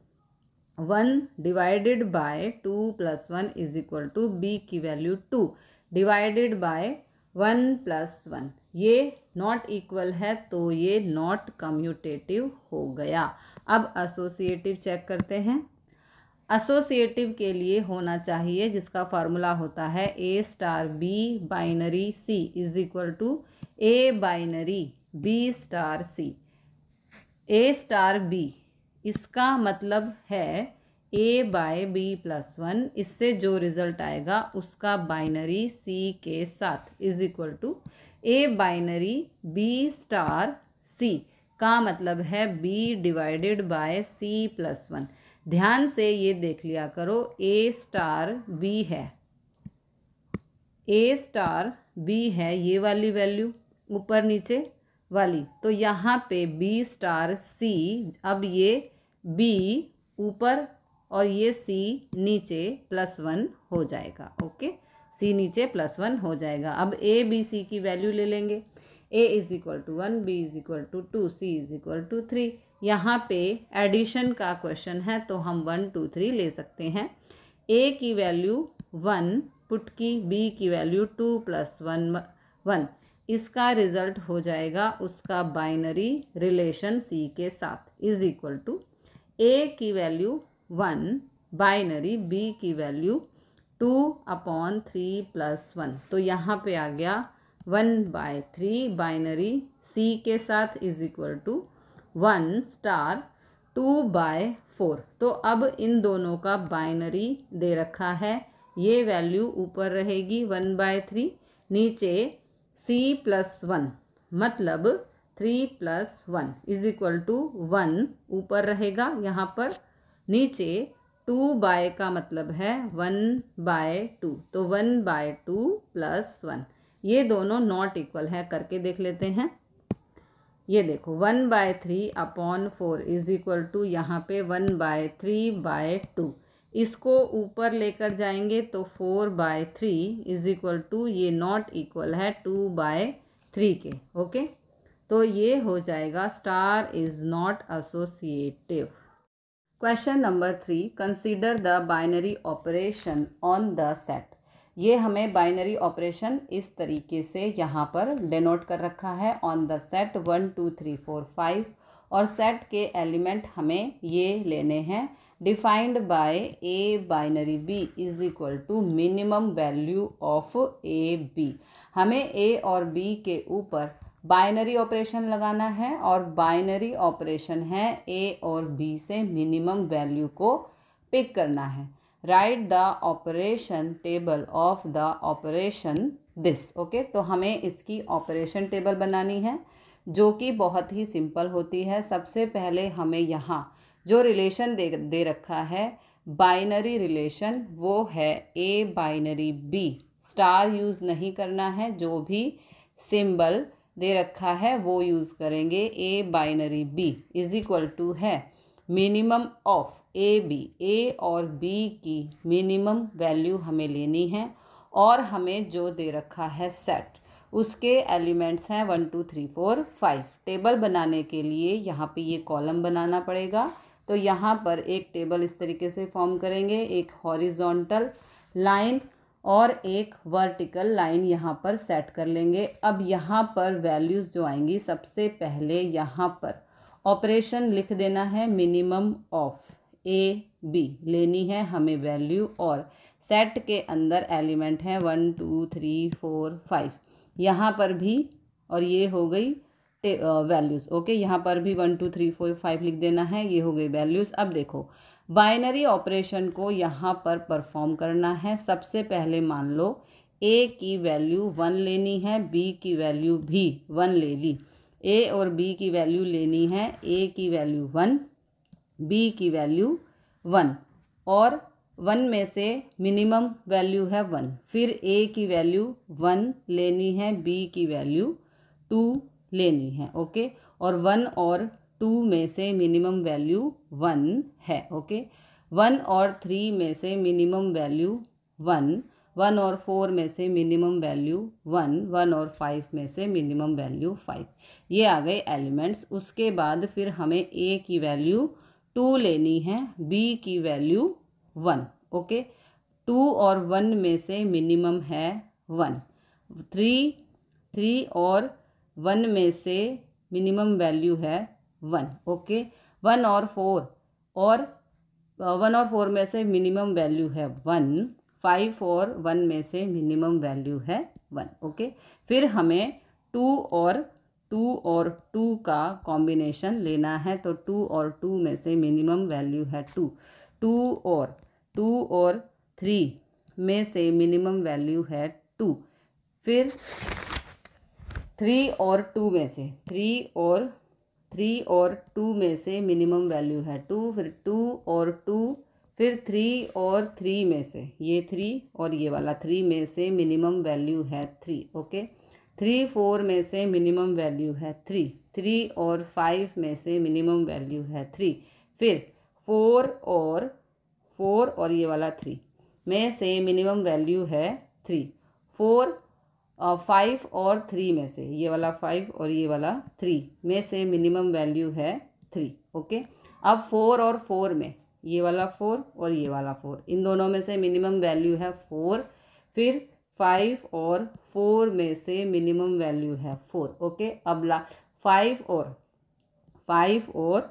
1 divided by 2 + 1 is equal to B की वैल्यू 2 डिवाइडेड बाय 1 + 1। ये नॉट इक्वल है तो ये नॉट कम्यूटेटिव हो गया। अब एसोसिएटिव चेक करते हैं। एसोसिएटिव के लिए होना चाहिए जिसका फार्मूला होता है ए star B binary C is equal to A binary B star C. A star B इसका मतलब है ए बाय बी +1, इससे जो रिजल्ट आएगा उसका बाइनरी सी के साथ is equal to A binary B star C का मतलब है बी डिवाइडेड बाय सी +1। ध्यान से ये देख लिया करो, ए स्टार बी है, ए स्टार बी है ये वाली वैल्यू ऊपर नीचे वाली, तो यहाँ पे बी स्टार सी, अब ये बी ऊपर और ये सी नीचे +1 हो जाएगा, ओके। सी नीचे +1 हो जाएगा। अब ए बी सी की वैल्यू ले लेंगे। a is equal to 1, b is equal to 2, c is equal to 3। यहाँ पे एडिशन का क्वेश्चन है तो हम 1 2 3 ले सकते हैं। a की वैल्यू 1 पुट की, b की वैल्यू 2 + 1 1। इसका रिजल्ट हो जाएगा उसका बाइनरी रिलेशन c के साथ इज इक्वल टू a की वैल्यू 1 बाइनरी, b की वैल्यू 2/3 + 1। तो यहाँ पे आ गया 1/3 बाइनरी c के साथ इज इक्वल टू 1 * 2/4। तो अब इन दोनों का बाइनरी दे रखा है, ये वैल्यू ऊपर रहेगी 1/3, नीचे c + 1 मतलब 3 + 1 इज इक्वल टू 1 ऊपर रहेगा यहाँ पर, नीचे 2 का मतलब है 1/2, तो 1/2 + 1। ये दोनों नॉट इक्वल है, करके देख लेते हैं। ये देखो 1/3/4 इज इक्वल टू यहाँ पे 1/3/2। इसको ऊपर लेकर जाएंगे तो 4/3 इज इक्वल टू, ये नॉट इक्वल है 2/3 के। ओके, तो ये हो जाएगा star is not associative. Question number 3, consider the binary operation on the set. ये हमें बाइनरी ऑपरेशन इस तरीके से यहाँ पर डिनोट कर रखा है ऑन द सेट 1 2 3 4 5, और सेट के एलिमेंट हमें ये लेने हैं defined by a binary B is equal to minimum value of A b. हमें ए और बी के ऊपर बाइनरी ऑपरेशन लगाना है और बाइनरी ऑपरेशन है ए और बी से मिनिमम वैल्यू को पिक करना है। Right the operation table of the operation this. Okay, तो हमें इसकी ऑपरेशन टेबल बनानी है जो कि बहुत ही सिंपल होती है। सबसे पहले हमें यहाँ जो रिलेशन दे रखा है बाइनरी रिलेशन, वो है ए बाइनरी बी। स्टार यूज़ नहीं करना है, जो भी सिंबल दे रखा है वो यूज़ करेंगे। A binary B is equal to है मिनिमम ऑफ ए बी। ए और बी की मिनिमम वैल्यू हमें लेनी है, और हमें जो दे रखा है सेट, उसके एलिमेंट्स हैं 1 2 3 4 5। टेबल बनाने के लिए यहाँ पे ये कॉलम बनाना पड़ेगा, तो यहाँ पर एक टेबल इस तरीके से फॉर्म करेंगे, एक हॉरिजॉन्टल लाइन और एक वर्टिकल लाइन यहाँ पर सेट कर लेंगे। अब यहाँ पर वैल्यूज़ जो आएंगी, सबसे पहले यहाँ पर ऑपरेशन लिख देना है मिनिमम ऑफ ए बी लेनी है हमें वैल्यू, और सेट के अंदर एलिमेंट हैं 1 2 3 4 5 यहाँ पर भी, और ये हो गई वैल्यूज़। ओके, यहाँ पर भी 1 2 3 4 5 लिख देना है, ये हो गई वैल्यूज़। अब देखो बाइनरी ऑपरेशन को यहाँ पर परफॉर्म करना है। सबसे पहले मान लो ए की वैल्यू 1 लेनी है, बी की वैल्यू भी 1 ले ली। ए और बी की वैल्यू लेनी है, ए की वैल्यू 1, बी की वैल्यू 1, और 1 में से मिनिमम वैल्यू है 1। फिर ए की वैल्यू 1 लेनी है, बी की वैल्यू 2 लेनी है। ओके, और 1 और 2 में से मिनिमम वैल्यू 1 है। ओके, 1 और 3 में से मिनिमम वैल्यू 1, 1 और 4 में से मिनिमम वैल्यू 1, 1 और 5 में से मिनिमम वैल्यू 5। ये आ गए एलिमेंट्स। उसके बाद फिर हमें ए की वैल्यू 2 लेनी है, बी की वैल्यू 1। ओके, 2 और 1 में से मिनिमम है 1, 3 और 1 में से मिनिमम वैल्यू है 1। ओके, 1 और 4 में से मिनिमम वैल्यू है 1, 5 और 1 में से मिनिमम वैल्यू है 1। ओके, फिर हमें 2 और 2 का कॉम्बिनेशन लेना है, तो 2 और 2 में से मिनिमम वैल्यू है 2, 2 और 3 में से मिनिमम वैल्यू है 2। फिर 3 और 2 में से 3 और 2 में से मिनिमम वैल्यू है 2। फिर 2 और 2, फिर 3 और 3 में से, ये 3 और ये वाला 3 में से मिनिमम वैल्यू है 3। ओके, 3 4 में से मिनिमम वैल्यू है 3, 3 और 5 में से मिनिमम वैल्यू है 3। फिर 4 और ये वाला 3 में से मिनिमम वैल्यू है 3, 4 5 और 3 में से, ये वाला 5 और ये वाला 3 में से मिनिमम वैल्यू है 3। ओके, अब 4 और 4 में, ये वाला 4 और ये वाला 4, इन दोनों में से मिनिमम वैल्यू है 4। फिर 5 और 4 में से मिनिमम वैल्यू है 4। ओके, अब 5 और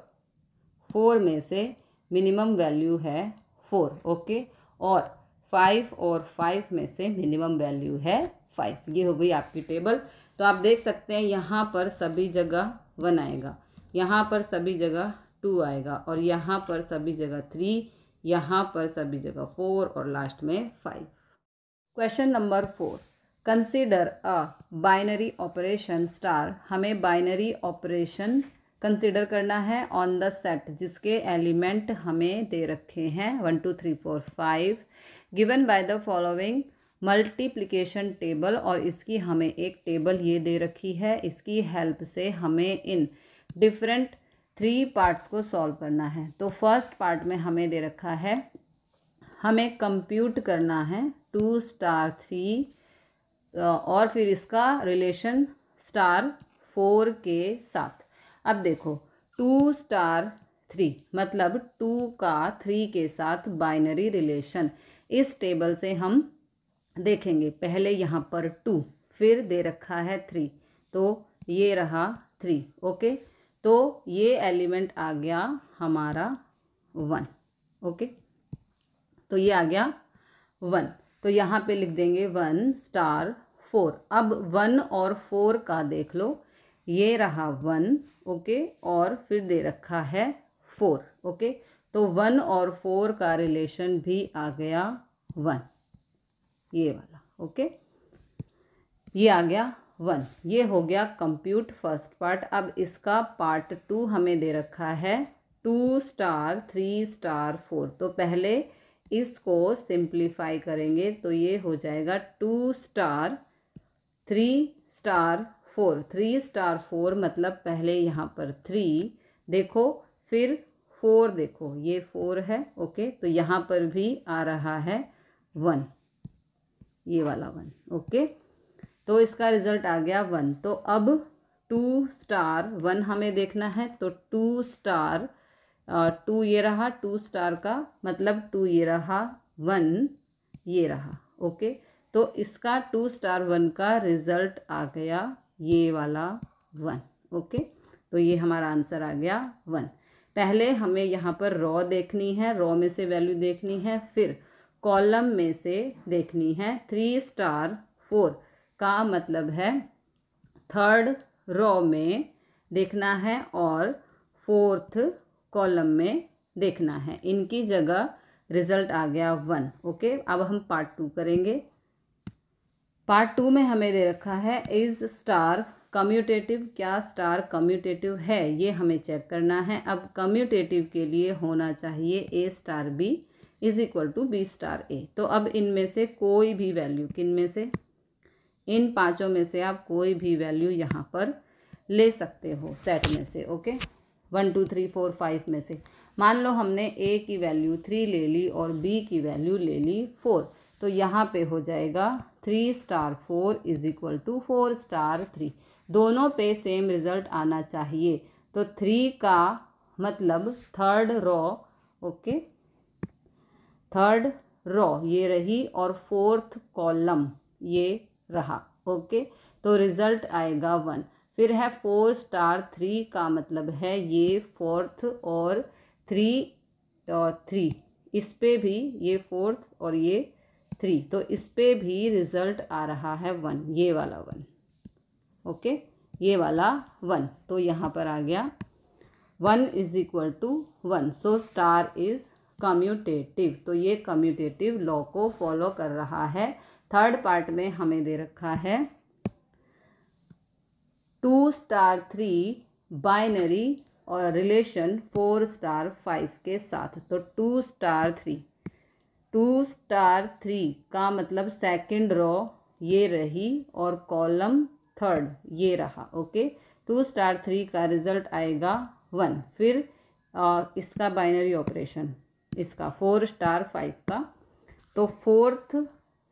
4 में से मिनिमम वैल्यू है 4। ओके, और 5 और 5 में से मिनिमम वैल्यू है 5। ये हो गई आपकी टेबल। तो आप देख सकते हैं यहाँ पर सभी जगह 1 आएगा, यहाँ पर सभी जगह 2 आएगा, और यहाँ पर सभी जगह 3, यहाँ पर सभी जगह 4 और लास्ट में 5। Question number 4, consider a binary operation star. हमें बाइनरी ऑपरेशन कंसीडर करना है ऑन द सेट जिसके एलिमेंट हमें दे रखे हैं 1 2 3 4 5 given by the following multiplication table. और इसकी हमें एक टेबल ये दे रखी है, इसकी हेल्प से हमें इन डिफरेंट 3 पार्ट्स को सॉल्व करना है। तो फर्स्ट पार्ट में हमें दे रखा है, हमें कंप्यूट करना है 2 स्टार 3 और फिर इसका रिलेशन स्टार 4 के साथ। अब देखो 2 स्टार 3 मतलब 2 का 3 के साथ बाइनरी रिलेशन, इस टेबल से हम देखेंगे। पहले यहाँ पर 2, फिर दे रखा है 3, तो ये रहा 3। ओके, तो ये एलिमेंट आ गया हमारा 1। ओके, तो ये आ गया 1, तो यहाँ पे लिख देंगे 1 स्टार 4। अब 1 और 4 का देख लो, ये रहा 1। ओके, और फिर दे रखा है 4। ओके, तो 1 और 4 का रिलेशन भी आ गया 1, ये वाला। ओके, ये आ गया 1, ये हो गया कंप्यूट फर्स्ट पार्ट। अब इसका पार्ट 2 हमें दे रखा है 2 स्टार 3 स्टार 4। तो पहले इसको सिंप्लीफाई करेंगे तो ये हो जाएगा 2 स्टार 3 स्टार 4। 3 स्टार 4 मतलब पहले यहाँ पर 3 देखो, फिर 4 देखो, ये 4 है। ओके, तो यहाँ पर भी आ रहा है 1, ये वाला 1। ओके, तो इसका रिजल्ट आ गया 1। तो अब 2 स्टार 1 हमें देखना है, तो 2 स्टार 2 ये रहा, 2 स्टार का मतलब 2 ये रहा, 1 ये रहा। ओके, तो इसका 2 स्टार 1 का रिजल्ट आ गया ये वाला 1। ओके, तो ये हमारा आंसर आ गया 1। पहले हमें यहाँ पर रॉ देखनी है, रॉ में से वैल्यू देखनी है, फिर कॉलम में से देखनी है। 3 स्टार 4 का मतलब है थर्ड रॉ में देखना है और फोर्थ कॉलम में देखना है। इनकी जगह रिजल्ट आ गया 1। ओके, अब हम पार्ट 2 करेंगे। पार्ट 2 में हमें दे रखा है इज स्टार कम्यूटेटिव। क्या स्टार कम्यूटेटिव है, ये हमें चेक करना है। अब कम्यूटेटिव के लिए होना चाहिए A star B is equal to B star ए। तो अब इनमें से कोई भी वैल्यू, किन में से, इन पांचों में से आप कोई भी वैल्यू यहाँ पर ले सकते हो सेट में से। ओके, 1 2 3 4 5 में से मान लो हमने ए की वैल्यू 3 ले ली और बी की वैल्यू ले ली 4, तो यहाँ पे हो जाएगा 3 star 4 is equal to 4 star 3। दोनों पे सेम रिजल्ट आना चाहिए। तो 3 का मतलब third raw, okay, third raw ये रही और फोर्थ कॉलम ये रहा। ओके, तो रिजल्ट आएगा 1। फिर है 4 स्टार 3 का मतलब है ये फोर्थ और 3 इस पे भी ये फोर्थ और ये 3, तो इस पे भी रिजल्ट आ रहा है 1, ये वाला 1। ओके, ये वाला 1, तो यहाँ पर आ गया 1 is equal to 1। So star is commutative. तो ये कम्यूटेटिव लॉ को फॉलो कर रहा है। थर्ड पार्ट में हमें दे रखा है 2 स्टार 3 बाइनरी और रिलेशन 4 स्टार 5 के साथ। तो 2 स्टार 3 का मतलब सेकंड रॉ ये रही और कॉलम थर्ड ये रहा। ओके, 2 स्टार 3 का रिजल्ट आएगा 1। फिर इसका बाइनरी ऑपरेशन, इसका 4 स्टार 5 का, तो फोर्थ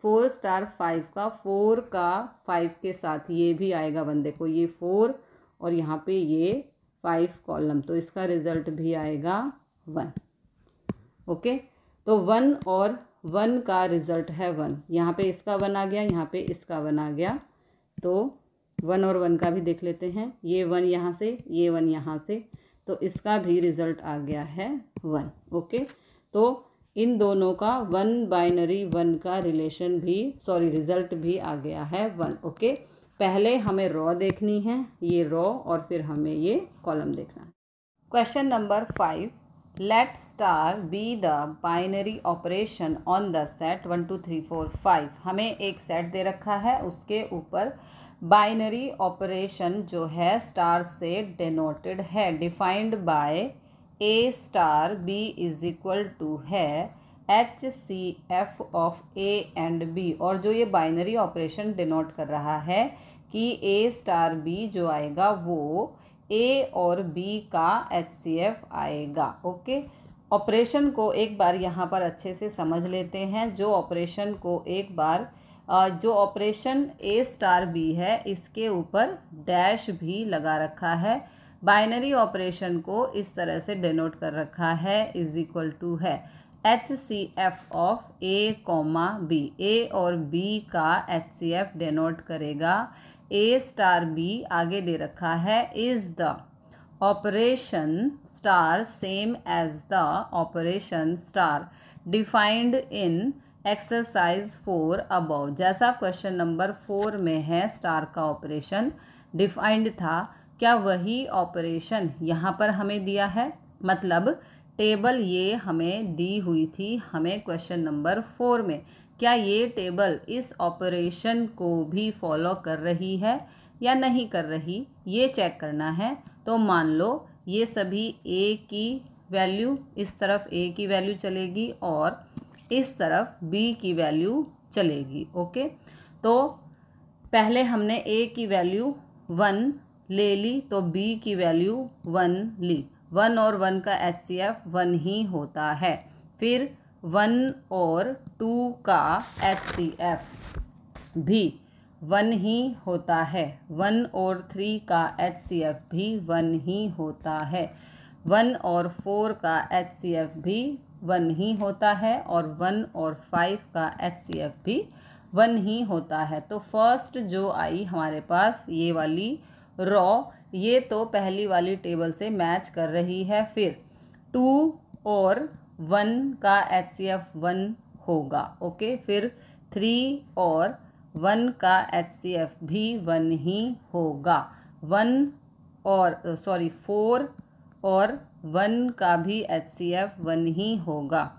4 स्टार 5 का 4 का 5 के साथ ये भी आएगा 1। देखो ये 4 और यहाँ पे ये 5 कॉलम, तो इसका रिजल्ट भी आएगा 1। ओके, तो 1 और 1 का रिजल्ट है 1। यहाँ पे इसका 1 आ गया, यहाँ पे इसका 1 आ गया, तो 1 और 1 का भी देख लेते हैं। ये 1 यहाँ से, ये 1 यहाँ से, तो इसका भी रिजल्ट आ गया है 1। ओके, तो इन दोनों का 1 बाइनरी 1 का रिजल्ट भी आ गया है 1। ओके, पहले हमें रॉ देखनी है, ये रॉ, और फिर हमें ये कॉलम देखना है। Question number 5, let star B the binary operation on the set 1 2 3 4 5। हमें एक सेट दे रखा है, उसके ऊपर बाइनरी ऑपरेशन जो है स्टार से डिनोटेड है, defined by a star B is equal to है HCF of A and B. और जो ये बाइनरी ऑपरेशन डिनोट कर रहा है कि ए स्टार बी जो आएगा वो ए और बी का HCF आएगा। ओके, ऑपरेशन को एक बार यहाँ पर अच्छे से समझ लेते हैं। जो ऑपरेशन को एक बार जो ऑपरेशन ए स्टार बी है इसके ऊपर डैश भी लगा रखा है। बाइनरी ऑपरेशन को इस तरह से डिनोट कर रखा है, इज इक्वल टू है HCF of A comma B. ए और बी का HCF डिनोट करेगा ए स्टार बी। आगे दे रखा है is the operation star same as the operation star defined in exercise 4 above. जैसा क्वेश्चन नंबर 4 में है स्टार का ऑपरेशन डिफाइंड था, क्या वही ऑपरेशन यहाँ पर हमें दिया है? मतलब टेबल ये हमें दी हुई थी हमें क्वेश्चन नंबर 4 में, क्या ये टेबल इस ऑपरेशन को भी फॉलो कर रही है या नहीं कर रही, ये चेक करना है। तो मान लो ये सभी ए की वैल्यू, इस तरफ ए की वैल्यू चलेगी और इस तरफ बी की वैल्यू चलेगी। ओके, तो पहले हमने ए की वैल्यू 1 ले ली तो बी की वैल्यू 1 ली। 1 और 1 का HCF 1 ही होता है। फिर 1 और 2 का HCF भी 1 ही होता है। 1 और 3 का HCF भी 1 ही होता है। 1 और 4 का HCF भी 1 ही होता है और 1 और 5 का HCF भी 1 ही होता है। तो फर्स्ट जो आई हमारे पास ये वाली रॉ, ये तो पहली वाली टेबल से मैच कर रही है। फिर 2 और 1 का HCF 1 होगा। ओके, फिर 3 और 1 का HCF भी 1 ही होगा। 4 और 1 का भी HCF 1 ही होगा।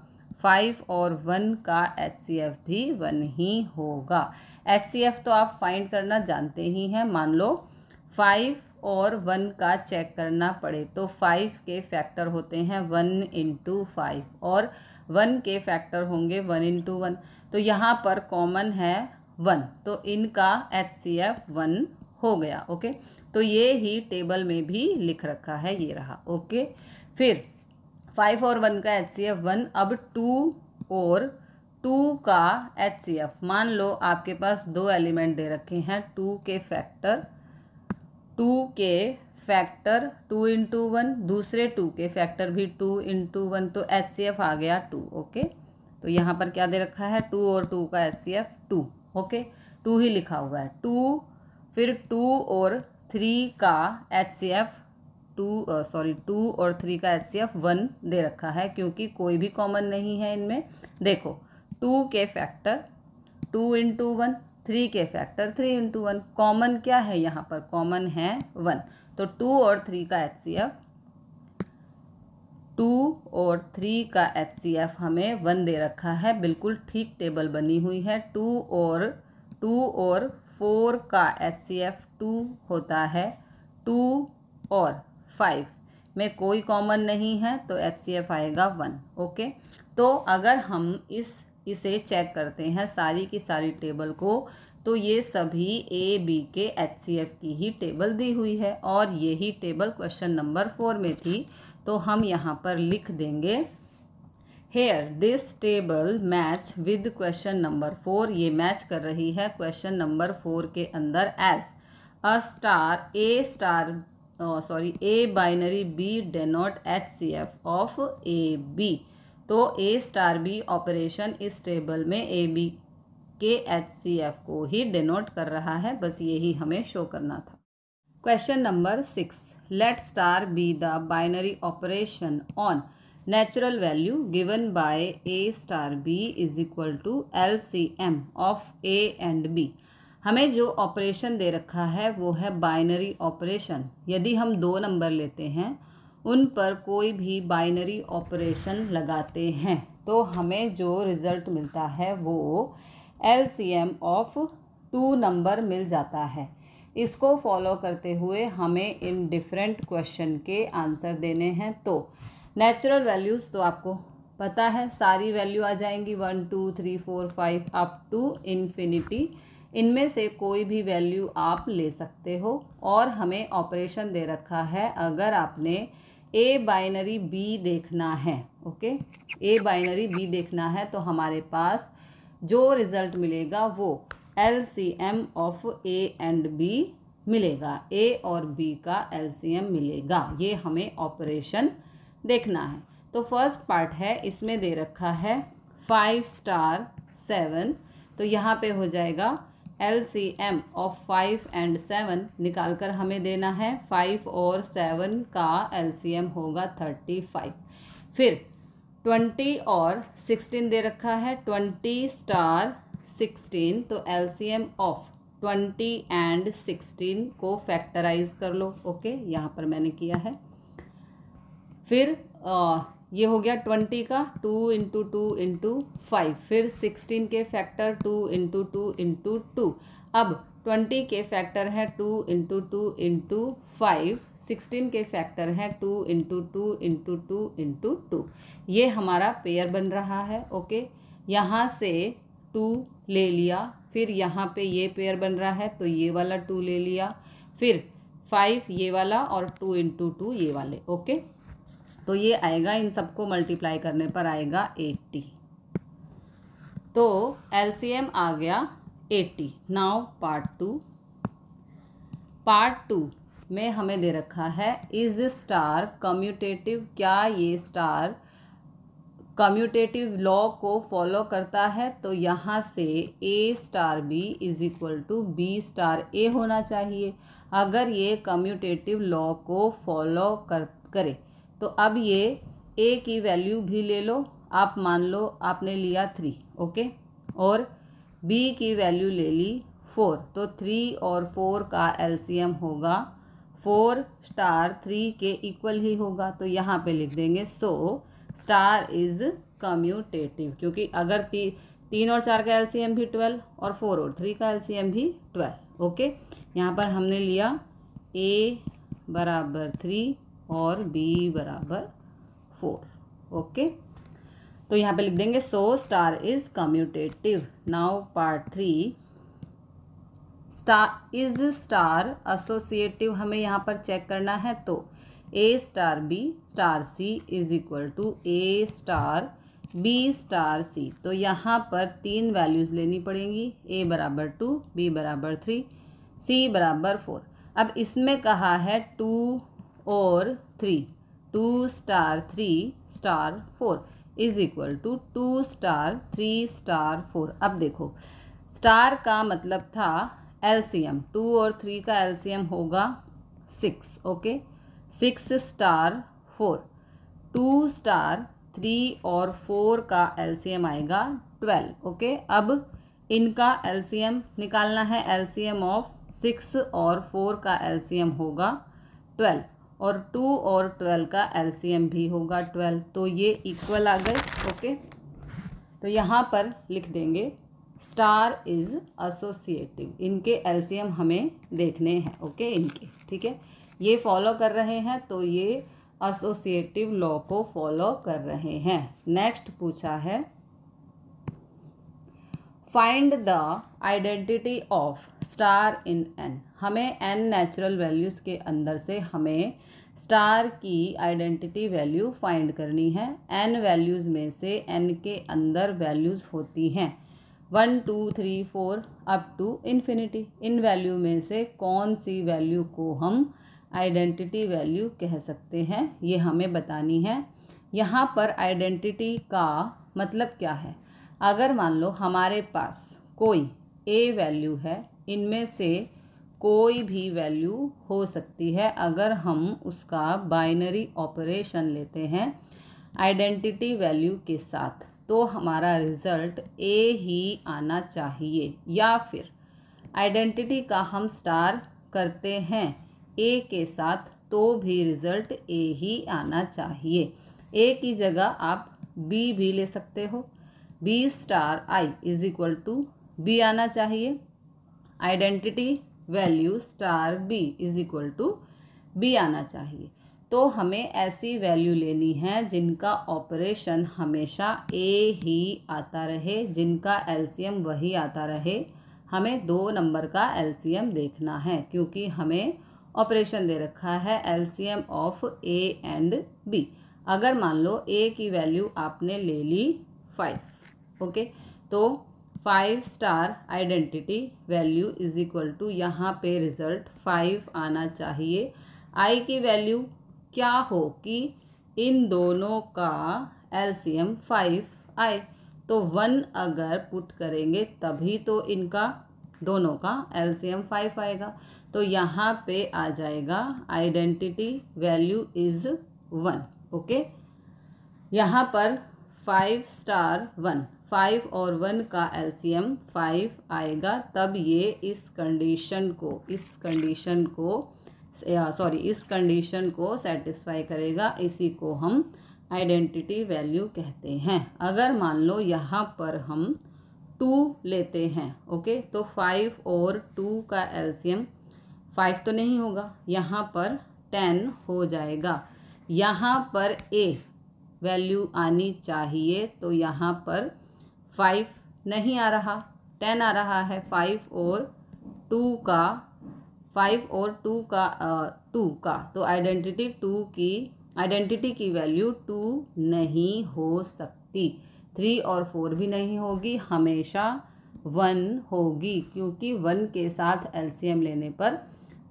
5 और 1 का HCF भी 1 ही होगा। HCF तो आप फाइंड करना जानते ही हैं। मान लो 5 और 1 का चेक करना पड़े तो 5 के फैक्टर होते हैं 1 इंटू 5 और 1 के फैक्टर होंगे 1 इंटू 1। तो यहाँ पर कॉमन है 1, तो इनका HCF 1 हो गया। ओके, तो ये ही टेबल में भी लिख रखा है, ये रहा। ओके, फिर 5 और 1 का HCF 1। अब 2 और 2 का HCF, मान लो आपके पास 2 एलिमेंट दे रखे हैं, 2 के फैक्टर 2 इंटू 1, दूसरे 2 के फैक्टर भी 2 इंटू 1, तो HCF आ गया 2। ओके, तो यहाँ पर क्या दे रखा है 2 और 2 का HCF 2। ओके, 2 ही लिखा हुआ है 2। फिर 2 और 3 का HCF 2 और 3 का HCF 1 दे रखा है क्योंकि कोई भी कॉमन नहीं है इनमें। देखो 2 के फैक्टर 2 इंटू 1, 3 के फैक्टर 3 इंटू 1, कॉमन क्या है यहाँ पर? कॉमन है 1। तो 2 और 3 का HCF हमें 1 दे रखा है। बिल्कुल ठीक टेबल बनी हुई है। 2 और 4 का HCF 2 होता है। 2 और 5 में कोई कॉमन नहीं है तो HCF आएगा 1। ओके, तो अगर हम इसे चेक करते हैं सारी की सारी टेबल को, तो ये सभी ए बी के HCF की ही टेबल दी हुई है और यही टेबल क्वेश्चन नंबर 4 में थी। तो हम यहाँ पर लिख देंगे here this table match with question number 4, ये मैच कर रही है क्वेश्चन नंबर 4 के अंदर। As a binary b denote HCF of A B. तो ए स्टार बी ऑपरेशन इस टेबल में ए बी के HCF को ही डिनोट कर रहा है, बस यही हमें शो करना था। Question number 6, let star B the binary operation on natural value given by a star B is equal to LCM of A and b. हमें जो ऑपरेशन दे रखा है वो है बाइनरी ऑपरेशन। यदि हम 2 नंबर लेते हैं, उन पर कोई भी बाइनरी ऑपरेशन लगाते हैं, तो हमें जो रिज़ल्ट मिलता है वो LCM ऑफ 2 नंबर मिल जाता है। इसको फॉलो करते हुए हमें इन डिफरेंट क्वेश्चन के आंसर देने हैं। तो नेचुरल वैल्यूज़ तो आपको पता है, सारी वैल्यू आ जाएंगी 1 2 3 4 5 अप टू इन्फिनिटी। इनमें से कोई भी वैल्यू आप ले सकते हो। और हमें ऑपरेशन दे रखा है, अगर आपने ए बाइनरी बी देखना है, ओके, ए बाइनरी बी देखना है, तो हमारे पास जो रिज़ल्ट मिलेगा वो LCM of A and b मिलेगा। ए और बी का LCM मिलेगा, ये हमें ऑपरेशन देखना है। तो फर्स्ट पार्ट है, इसमें दे रखा है 5 स्टार 7, तो यहाँ पे हो जाएगा LCM ऑफ 5 एंड 7 निकाल कर हमें देना है। 5 और 7 का LCM होगा 35। फिर 20 और 16 दे रखा है, 20 स्टार 16, तो LCM ऑफ 20 एंड 16 को फैक्टराइज कर लो। ओके, यहाँ पर मैंने किया है। फिर ये हो गया 20 का 2 इंटू 2 इंटू 5, फिर 16 के फैक्टर 2 इंटू 2 इंटू 2। अब 20 के फैक्टर है 2 इंटू 2 इंटू 5, 16 के फैक्टर है 2 इंटू 2 इंटू 2 इंटू 2। ये हमारा पेयर बन रहा है। ओके, यहाँ से 2 ले लिया, फिर यहाँ पे ये पेयर बन रहा है तो ये वाला 2 ले लिया, फिर 5 ये वाला और 2 इंटू 2 ये वाले। ओके, तो ये आएगा, इन सबको मल्टीप्लाई करने पर आएगा 80। तो LCM आ गया 80। Now part 2। पार्ट 2 में हमें दे रखा है इज स्टार कम्यूटेटिव। क्या ये स्टार कम्यूटेटिव लॉ को फॉलो करता है? तो यहाँ से A star B is equal to B star ए होना चाहिए, अगर ये कम्यूटेटिव लॉ को फॉलो करे। तो अब ये ए की वैल्यू भी ले लो, आप मान लो आपने लिया 3, ओके, और बी की वैल्यू ले ली 4, तो 3 और 4 का LCM होगा 4 स्टार 3 के इक्वल ही होगा। तो यहाँ पे लिख देंगे सो स्टार इज कम्यूटेटिव, क्योंकि अगर 3 और 4 का LCM भी 12 और 4 और 3 का LCM भी 12। ओके, यहाँ पर हमने लिया A बराबर 3 और B बराबर 4। ओके, तो यहाँ पे लिख देंगे so star is commutative. Now part 3, star associative हमें यहाँ पर चेक करना है। तो ए star B star C is equal to A star B star C. तो यहाँ पर 3 वैल्यूज़ लेनी पड़ेंगी, ए बराबर 2, बी बराबर 3, सी बराबर 4। अब इसमें कहा है 2 और 3, 2 star 3 star 4 is equal to 2 star 3 star 4। अब देखो, स्टार का मतलब था LCM, 2 और 3 का LCM होगा 6। ओके, 6 स्टार 4, 2 स्टार 3 और 4 का LCM आएगा 12। ओके, अब इनका LCM निकालना है। LCM ऑफ 6 और 4 का LCM होगा 12 और 2 और 12 का LCM भी होगा 12, तो ये इक्वल आ गए। ओके, तो यहाँ पर लिख देंगे स्टार इज एसोसिएटिव। इनके LCM हमें देखने हैं। ओके, इनके, ठीक है, ये फॉलो कर रहे हैं तो ये एसोसिएटिव लॉ को फॉलो कर रहे हैं। नेक्स्ट पूछा है find the identity of star in n। हमें n नेचुरल वैल्यूज़ के अंदर से हमें स्टार की आइडेंटिटी वैल्यू फाइंड करनी है। n वैल्यूज़ में से n के अंदर वैल्यूज़ होती हैं 1 2 3 4 अप टू इन्फिनिटी। इन वैल्यू में से कौन सी वैल्यू को हम आइडेंटिटी वैल्यू कह सकते हैं, ये हमें बतानी है। यहाँ पर आइडेंटिटी का मतलब क्या है? अगर मान लो हमारे पास कोई a वैल्यू है, इनमें से कोई भी वैल्यू हो सकती है। अगर हम उसका बाइनरी ऑपरेशन लेते हैं आइडेंटिटी वैल्यू के साथ, तो हमारा रिज़ल्ट a ही आना चाहिए। या फिर आइडेंटिटी का हम स्टार करते हैं a के साथ, तो भी रिज़ल्ट a ही आना चाहिए। a की जगह आप b भी ले सकते हो। b star i is equal to b आना चाहिए। Identity value star b is equal to b आना चाहिए। तो हमें ऐसी वैल्यू लेनी है जिनका ऑपरेशन हमेशा a ही आता रहे, जिनका एलसीएम वही आता रहे। हमें 2 नंबर का एलसीएम देखना है, क्योंकि हमें ऑपरेशन दे रखा है LCM of a and b। अगर मान लो a की वैल्यू आपने ले ली 5, ओके, तो 5 star identity value is equal to यहाँ पे रिज़ल्ट 5 आना चाहिए। i की वैल्यू क्या हो कि इन दोनों का एलसीएम 5 आए, तो 1 अगर पुट करेंगे तभी तो इनका दोनों का एलसीएम 5 आएगा। तो यहाँ पे आ जाएगा आइडेंटिटी वैल्यू इज़ 1, ओके। यहाँ पर 5 स्टार 1, 5 और 1 का एलसीएम 5 आएगा, तब ये इस कंडीशन को सेटिस्फाई करेगा। इसी को हम आइडेंटिटी वैल्यू कहते हैं। अगर मान लो यहाँ पर हम 2 लेते हैं, ओके, तो 5 और 2 का एलसीएम 5 तो नहीं होगा, यहाँ पर 10 हो जाएगा। यहाँ पर a वैल्यू आनी चाहिए, तो यहाँ पर 5 नहीं आ रहा, 10 आ रहा है। 5 और 2 का तो आइडेंटिटी की वैल्यू 2 नहीं हो सकती। 3 और 4 भी नहीं होगी, हमेशा 1 होगी, क्योंकि 1 के साथ एलसीएम लेने पर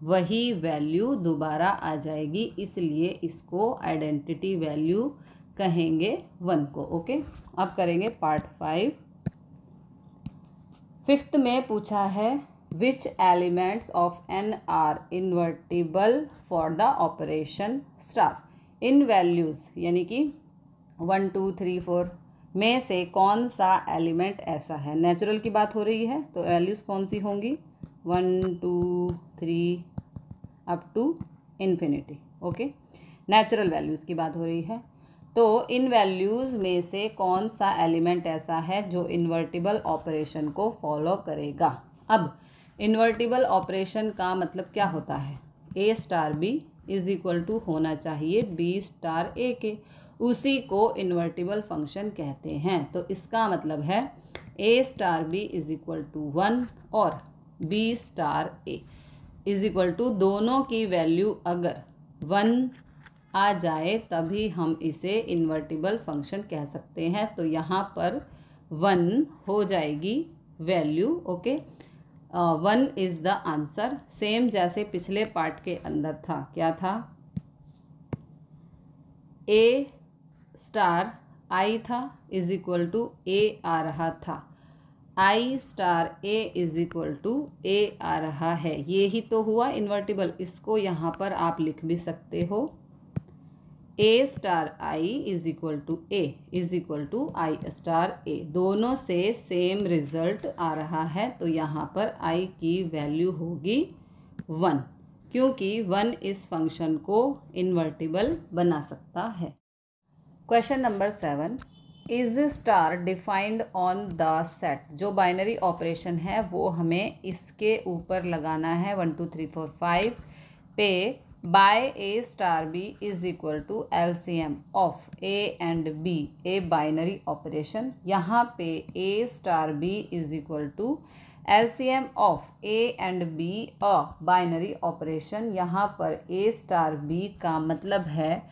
वही वैल्यू दोबारा आ जाएगी। इसलिए इसको आइडेंटिटी वैल्यू कहेंगे 1 को, ओके। अब करेंगे पार्ट 5। 5th में पूछा है which elements of n are invertible for the operation star. इन वैल्यूज़ यानी कि 1 2 3 4 में से कौन सा एलिमेंट ऐसा है, नेचुरल की बात हो रही है, तो वैल्यूज़ कौन सी होंगी 1 2 3 up to infinity, okay. Natural values की बात हो रही है, तो इन वैल्यूज़ में से कौन सा एलिमेंट ऐसा है जो इन्वर्टिबल ऑपरेशन को फॉलो करेगा। अब इन्वर्टिबल ऑपरेशन का मतलब क्या होता है, a star b is equal to होना चाहिए b स्टार a के, उसी को इन्वर्टिबल फंक्शन कहते हैं। तो इसका मतलब है a star b is equal to 1 और b star a is equal to दोनों की वैल्यू अगर 1 आ जाए तभी हम इसे इन्वर्टिबल फंक्शन कह सकते हैं। तो यहाँ पर 1 हो जाएगी value, okay. 1 is the answer, same जैसे पिछले पार्ट के अंदर था। क्या था, a स्टार i था इज इक्वल टू a आ रहा था, i star a is equal to a आ रहा है। ये ही तो हुआ इन्वर्टिबल। इसको यहाँ पर आप लिख भी सकते हो a star i is equal to a is equal to i star a। दोनों से सेम रिजल्ट आ रहा है, तो यहाँ पर i की वैल्यू होगी 1, क्योंकि 1 इस फंक्शन को इन्वर्टिबल बना सकता है। Question number 7, is star defined on the set. जो बाइनरी ऑपरेशन है वो हमें इसके ऊपर लगाना है 1 2 3 4 5 पे by a star b is equal to LCM of a and b, a binary operation. यहाँ पे a star b is equal to LCM of A and B a binary operation. यहाँ पर ए स्टार बी का मतलब है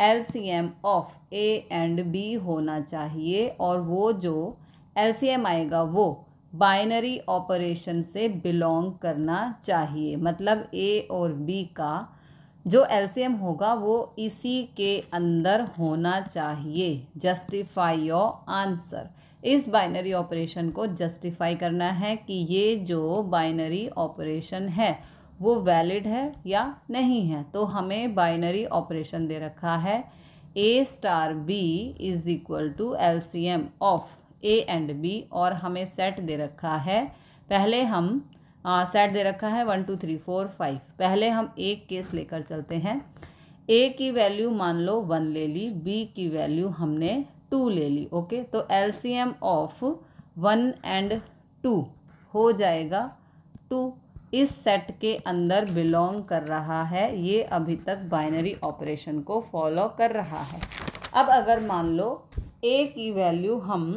LCM of A and B होना चाहिए, और वो जो एलसीएम आएगा वो बाइनरी ऑपरेशन से बिलोंग करना चाहिए। मतलब ए और बी का जो एलसीएम होगा वो इसी के अंदर होना चाहिए। Justify your answer. इस बाइनरी ऑपरेशन को जस्टिफाई करना है कि ये जो बाइनरी ऑपरेशन है वो वैलिड है या नहीं है। तो हमें बाइनरी ऑपरेशन दे रखा है ए star B is equal to LCM of A and B, और हमें सेट दे रखा है। पहले हम सेट दे रखा है 1 2 3 4 5। पहले हम एक केस लेकर चलते हैं। ए की वैल्यू मान लो 1 ले ली, बी की वैल्यू हमने 2 ले ली। ओके, तो एलसीएम ऑफ 1 एंड 2 हो जाएगा 2। इस सेट के अंदर बिलोंग कर रहा है, ये अभी तक बाइनरी ऑपरेशन को फॉलो कर रहा है। अब अगर मान लो ए की वैल्यू हम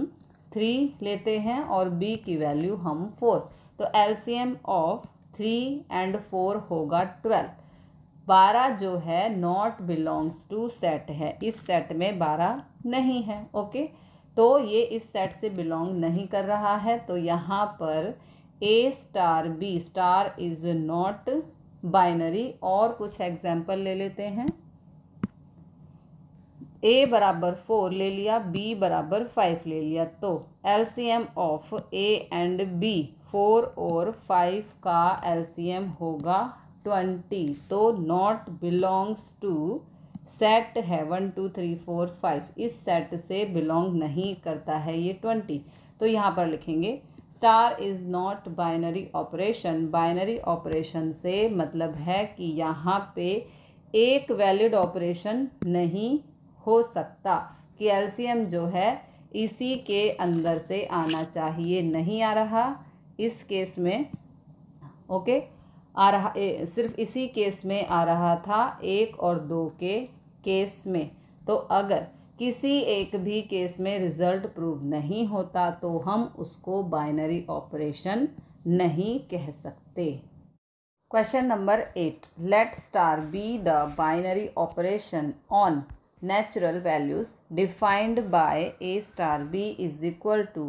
3 लेते हैं और बी की वैल्यू हम 4, तो एलसीएम ऑफ 3 एंड 4 होगा 12। 12 जो है नॉट बिलोंग्स टू सेट है, इस सेट में 12 नहीं है। ओके, तो ये इस सेट से बिलोंग नहीं कर रहा है। तो यहाँ पर A star B star is not binary. और कुछ एग्जाम्पल ले लेते हैं। ए बराबर 4 ले लिया, बी बराबर 5 ले लिया, तो LCM of A and B 4 और 5 का एलसीएम होगा 20। तो नॉट बिलोंग्स टू सेट है 1 2 3 4 5, इस सेट से बिलोंग नहीं करता है ये 20। तो यहाँ पर लिखेंगे star is not binary operation. Binary operation से मतलब है कि यहाँ पे एक वैलिड ऑपरेशन नहीं हो सकता, कि एलसीएम जो है इसी के अंदर से आना चाहिए, नहीं आ रहा इस केस में। ओके, आ रहा सिर्फ इसी केस में आ रहा था, 1 और 2 के केस में। तो अगर किसी एक भी केस में रिजल्ट प्रूव नहीं होता तो हम उसको बाइनरी ऑपरेशन नहीं कह सकते। Question number 8, let star B the binary operation on natural values defined by a star b is equal to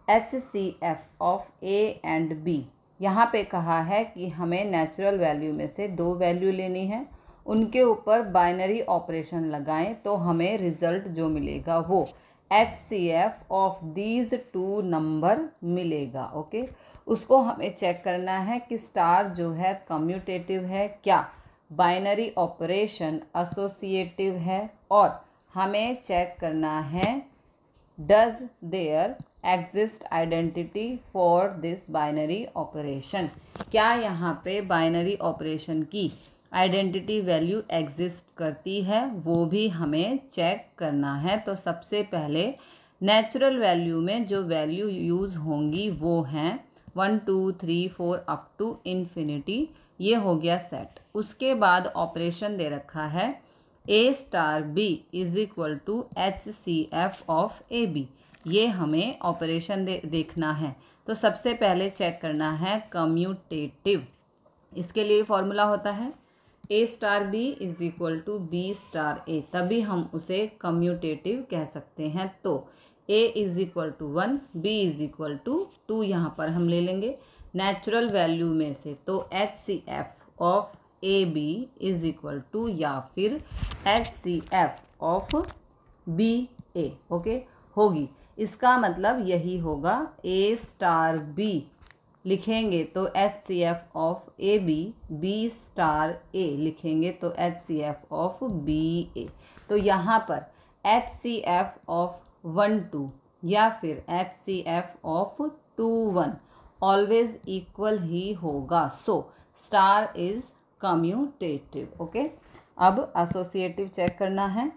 HCF of a and b। यहाँ पे कहा है कि हमें नेचुरल वैल्यू में से 2 वैल्यू लेनी है, उनके ऊपर बाइनरी ऑपरेशन लगाएं तो हमें रिजल्ट जो मिलेगा वो HCF ऑफ दीज 2 नंबर मिलेगा। ओके, उसको हमें चेक करना है कि स्टार जो है कम्यूटेटिव है, क्या बाइनरी ऑपरेशन एसोसिएटिव है, और हमें चेक करना है does there exist identity for this binary operation. क्या यहाँ पे बाइनरी ऑपरेशन की आइडेंटिटी वैल्यू एग्जिस्ट करती है, वो भी हमें चेक करना है। तो सबसे पहले नेचुरल वैल्यू में जो वैल्यू यूज़ होंगी वो हैं 1 2 3 4 अप टू इन्फिनिटी, ये हो गया सेट। उसके बाद ऑपरेशन दे रखा है ए star B is equal to HCF of A B, ये हमें ऑपरेशन देखना है। तो सबसे पहले चेक करना है कम्यूटेटिव। इसके लिए फॉर्मूला होता है ए star B is equal to B star A, तभी हम उसे कम्यूटेटिव कह सकते हैं। तो A is equal to 1, B is equal to 2, यहाँ पर हम ले लेंगे नेचुरल वैल्यू में से, तो HCF of A B is equal to या फिर HCF of B A. Okay, होगी, इसका मतलब यही होगा ए स्टार बी लिखेंगे तो HCF of A B, B star A लिखेंगे तो HCF ऑफ बी ए। तो यहाँ पर HCF ऑफ 1 2 या फिर HCF ऑफ 2 1 ऑलवेज इक्वल ही होगा। So star is commutative. Okay, अब एसोसिएटिव चेक करना है।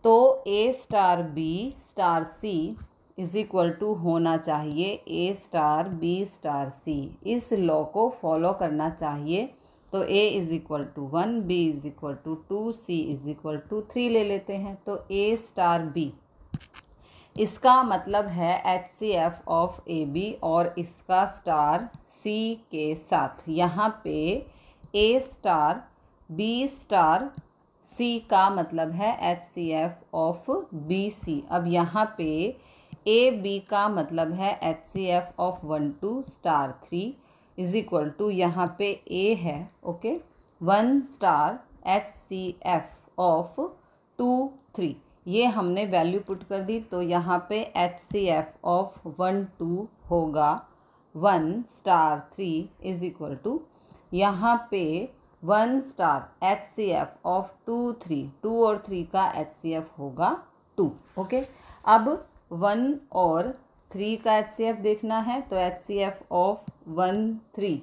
तो ए star B star C is equal to होना चाहिए A star B star C, इस लॉ को फॉलो करना चाहिए। तो A is equal to 1, B is equal to 2, C is equal to 3 ले लेते हैं। तो ए स्टार बी इसका मतलब है HCF ऑफ AB और इसका स्टार C के साथ। यहाँ पे A star B star C का मतलब है HCF ऑफ BC। अब यहाँ पे AB का मतलब है HCF of 1 2 star 3 is equal to यहाँ पे A है, ओके, 1 स्टार HCF ऑफ 2 3। ये हमने वैल्यू पुट कर दी, तो यहाँ पे HCF ऑफ 1 2 होगा 1 स्टार 3 इज इक्वल टू यहाँ पे 1 स्टार HCF ऑफ 2 3, 2 और 3 का HCF होगा 2, ओके। अब 1 और 3 का HCF देखना है, तो HCF ऑफ 1 3,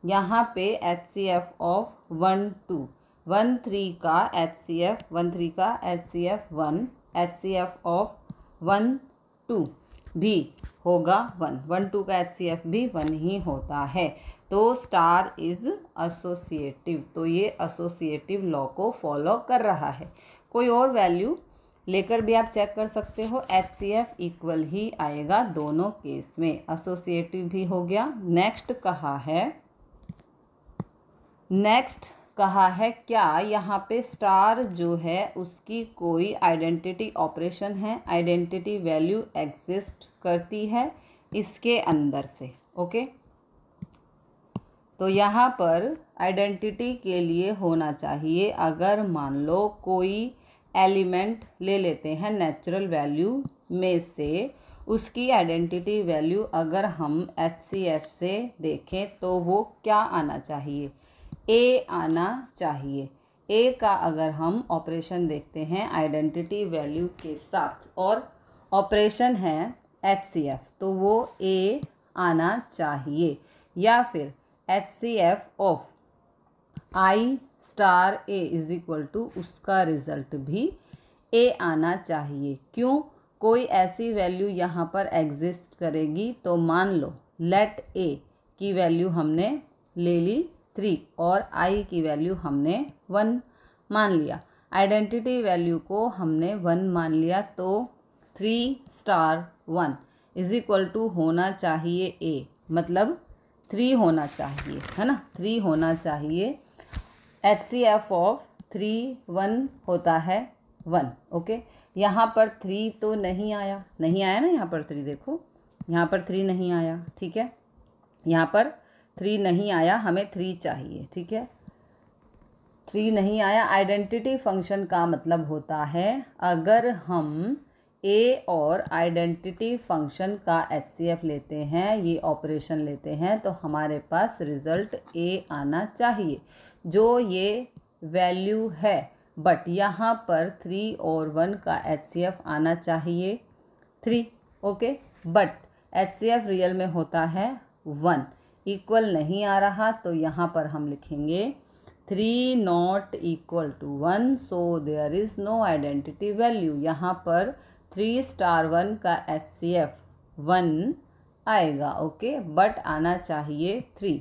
यहाँ पे HCF ऑफ 1 2, 1 3 का HCF 1 3 का HCF 1, HCF ऑफ 1 2 भी होगा 1, 1 2 का HCF भी 1 ही होता है। तो स्टार इज एसोसिएटिव, तो ये एसोसिएटिव लॉ को फॉलो कर रहा है। कोई और वैल्यू लेकर भी आप चेक कर सकते हो, HCF इक्वल ही आएगा दोनों केस में, एसोसिएटिव भी हो गया। नेक्स्ट कहा है क्या यहाँ पे स्टार जो है उसकी कोई आइडेंटिटी ऑपरेशन है, आइडेंटिटी वैल्यू एग्जिस्ट करती है इसके अंदर से, ओके। तो यहाँ पर आइडेंटिटी के लिए होना चाहिए, अगर मान लो कोई एलिमेंट ले लेते हैं नेचुरल वैल्यू में से, उसकी आइडेंटिटी वैल्यू अगर हम HCF से देखें तो वो क्या आना चाहिए, A आना चाहिए। A का अगर हम ऑपरेशन देखते हैं आइडेंटिटी वैल्यू के साथ और ऑपरेशन है HCF, तो वो A आना चाहिए, या फिर HCF of I star A is equal to उसका रिजल्ट भी A आना चाहिए। क्यों? कोई ऐसी वैल्यू यहाँ पर एग्जिस्ट करेगी, तो मान लो लेट A की वैल्यू हमने ले ली 3 और I की वैल्यू हमने 1 मान लिया, आइडेंटिटी वैल्यू को हमने 1 मान लिया, तो 3 स्टार 1 इज इक्वल टू होना चाहिए A, मतलब 3 होना चाहिए, है ना, 3 होना चाहिए। HCF ऑफ 3 1 होता है 1, ओके। यहाँ पर 3 तो नहीं आया ना, यहाँ पर 3 देखो, यहाँ पर 3 नहीं आया, ठीक है, यहाँ पर 3 नहीं आया, हमें 3 चाहिए, ठीक है, 3 नहीं आया। आइडेंटिटी फंक्शन का मतलब होता है अगर हम A और आइडेंटिटी फंक्शन का HCF लेते हैं, ये ऑपरेशन लेते हैं, तो हमारे पास रिज़ल्ट A आना चाहिए जो ये वैल्यू है, बट यहाँ पर 3 और 1 का HCF आना चाहिए 3, ओके, बट HCF रियल में होता है 1, इक्वल नहीं आ रहा, तो यहाँ पर हम लिखेंगे 3 not equal to 1, so there is no identity value. यहाँ पर 3 स्टार 1 का HCF 1 आएगा, ओके, बट आना चाहिए 3,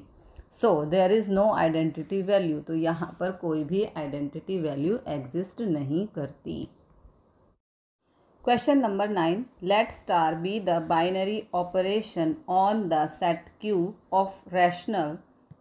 so there is no identity value, तो यहाँ पर कोई भी आइडेंटिटी वैल्यू एग्जिस्ट नहीं करती। Question number 9, let star B the binary operation on the set Q of rational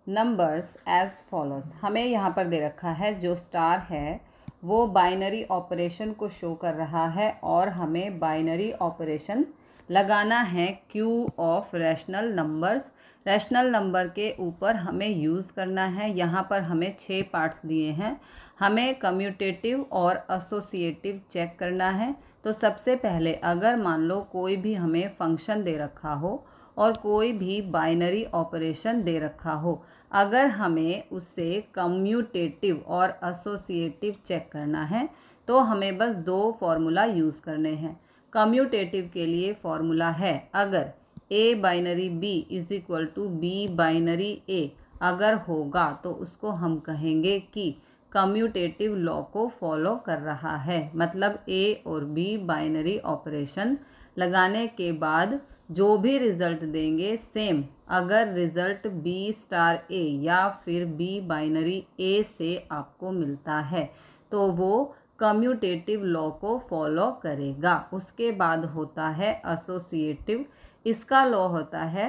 numbers as follows. हमें यहाँ पर दे रखा है जो स्टार है वो बाइनरी ऑपरेशन को शो कर रहा है और हमें बाइनरी ऑपरेशन लगाना है Q of rational numbers. Rational number के ऊपर हमें यूज़ करना है। यहाँ पर हमें 6 पार्ट्स दिए हैं, हमें कम्यूटेटिव और एसोसिएटिव चेक करना है। तो सबसे पहले अगर मान लो कोई भी हमें फंक्शन दे रखा हो और कोई भी बाइनरी ऑपरेशन दे रखा हो, अगर हमें उससे कम्यूटेटिव और एसोसिएटिव चेक करना है तो हमें बस 2 फॉर्मूला यूज़ करने हैं। कम्यूटेटिव के लिए फॉर्मूला है अगर A binary B is equal to B binary A अगर होगा तो उसको हम कहेंगे कि कम्यूटेटिव लॉ को फॉलो कर रहा है। मतलब A और B बाइनरी ऑपरेशन लगाने के बाद जो भी रिज़ल्ट देंगे सेम, अगर रिज़ल्ट B स्टार A या फिर B बाइनरी A से आपको मिलता है तो वो कम्यूटेटिव लॉ को फॉलो करेगा। उसके बाद होता है एसोसिएटिव। इसका लॉ होता है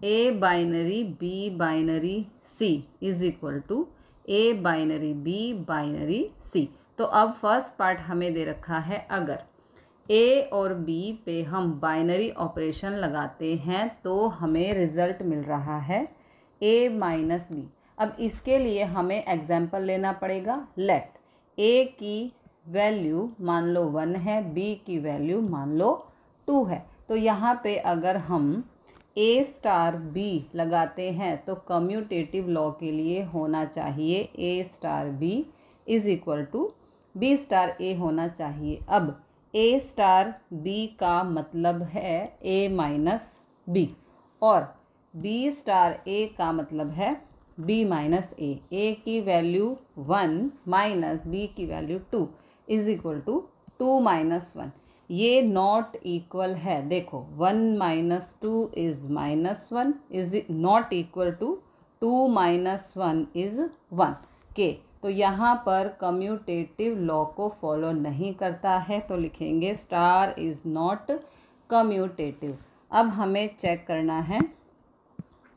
ए binary B binary C is equal to A binary B binary C. तो अब फर्स्ट पार्ट हमें दे रखा है, अगर ए और बी पे हम बाइनरी ऑपरेशन लगाते हैं तो हमें रिजल्ट मिल रहा है ए माइनस बी। अब इसके लिए हमें एग्जाम्पल लेना पड़ेगा। लेट ए की वैल्यू मान लो 1 है, बी की वैल्यू मान लो 2 है। तो यहाँ पे अगर हम ए स्टार बी लगाते हैं तो कम्यूटेटिव लॉ के लिए होना चाहिए A star B is equal to B star ए होना चाहिए। अब ए स्टार बी का मतलब है ए माइनस बी और बी स्टार ए का मतलब है बी माइनस ए की वैल्यू 1 माइनस बी की value 2 is equal to 2 minus 1। ये नॉट इक्वल है, देखो 1 minus 2 is minus 1 is not equal to 2 minus 1 is 1 के। तो यहाँ पर कम्यूटेटिव लॉ को फॉलो नहीं करता है, तो लिखेंगे स्टार इज नॉट कम्यूटेटिव। अब हमें चेक करना है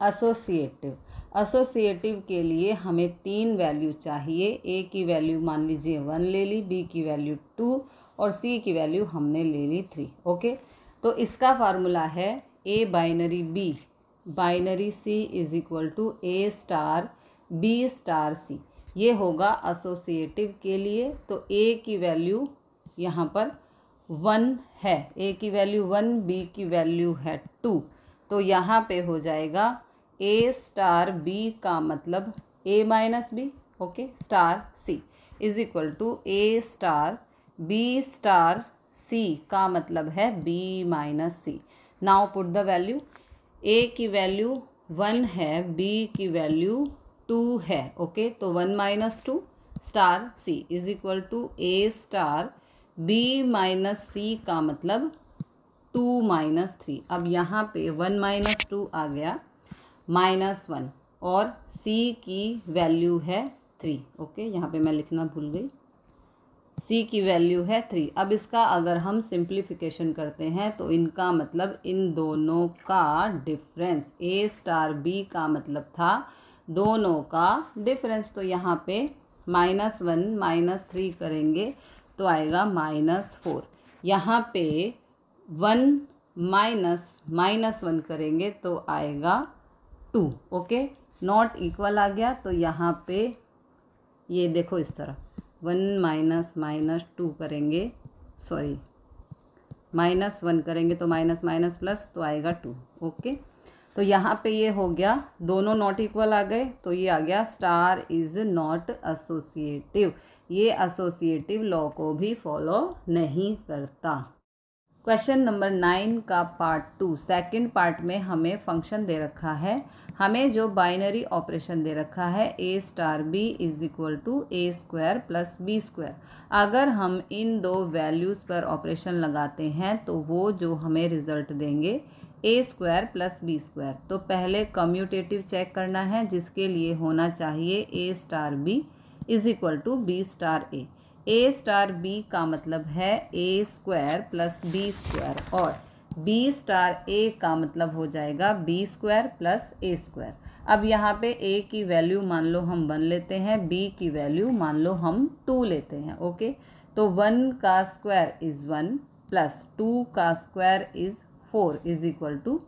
एसोसिएटिव। एसोसिएटिव के लिए हमें 3 वैल्यू चाहिए। ए की वैल्यू मान लीजिए 1 ले ली, बी की वैल्यू 2 और सी की वैल्यू हमने ले ली 3। ओके, तो इसका फार्मूला है ए binary B binary C is equal to A star B star सी। ये होगा एसोसिएटिव के लिए। तो ए की वैल्यू यहाँ पर 1 है, ए की वैल्यू 1, बी की वैल्यू है 2। तो यहाँ पे हो जाएगा ए स्टार बी का मतलब A minus B, okay, star C is equal to A star B star C का मतलब है B minus C. Now put the value. A की वैल्यू 1 है, बी की वैल्यू 2 है, ओके, तो 1 minus 2 star C is equal to A star B minus C का मतलब 2 माइनस 3। अब यहाँ पे 1 माइनस 2 आ गया -1 और सी की वैल्यू है 3। ओके, यहाँ पे मैं लिखना भूल गई, सी की वैल्यू है 3। अब इसका अगर हम सिंप्लीफिकेशन करते हैं तो इनका मतलब इन दोनों का डिफरेंस, ए स्टार बी का मतलब था दोनों का डिफरेंस। तो यहाँ पे -1 -3 करेंगे तो आएगा -4। यहाँ पे 1 -1 करेंगे तो आएगा 2। ओके, नॉट इक्वल आ गया। तो यहाँ पे ये देखो इस तरह 1 -2 करेंगे, सॉरी -1 करेंगे तो माइनस प्लस तो आएगा 2। ओके, तो यहाँ पे ये हो गया, दोनों नॉट इक्वल आ गए, तो ये आ गया स्टार इज नॉट एसोसिएटिव। ये एसोसिएटिव लॉ को भी फॉलो नहीं करता। क्वेश्चन नंबर 9 का पार्ट 2 सेकंड पार्ट में हमें फंक्शन दे रखा है। हमें जो बाइनरी ऑपरेशन दे रखा है ए star B is equal to A square plus B square. अगर हम इन दो वैल्यूज़ पर ऑपरेशन लगाते हैं तो वो जो हमें रिजल्ट देंगे ए स्क्वायर प्लस बी स्क्वायर। तो पहले कम्यूटेटिव चेक करना है, जिसके लिए होना चाहिए A star B is equal to B star A. A star B का मतलब है A square plus B square और बी स्टार ए का मतलब हो जाएगा B square plus A square. अब यहाँ पे ए की वैल्यू मान लो हम 1 लेते हैं, बी की वैल्यू मान लो हम 2 लेते हैं। ओके, तो 1 का स्क्वायर इज़ 1 प्लस 2 का square is 4 is equal to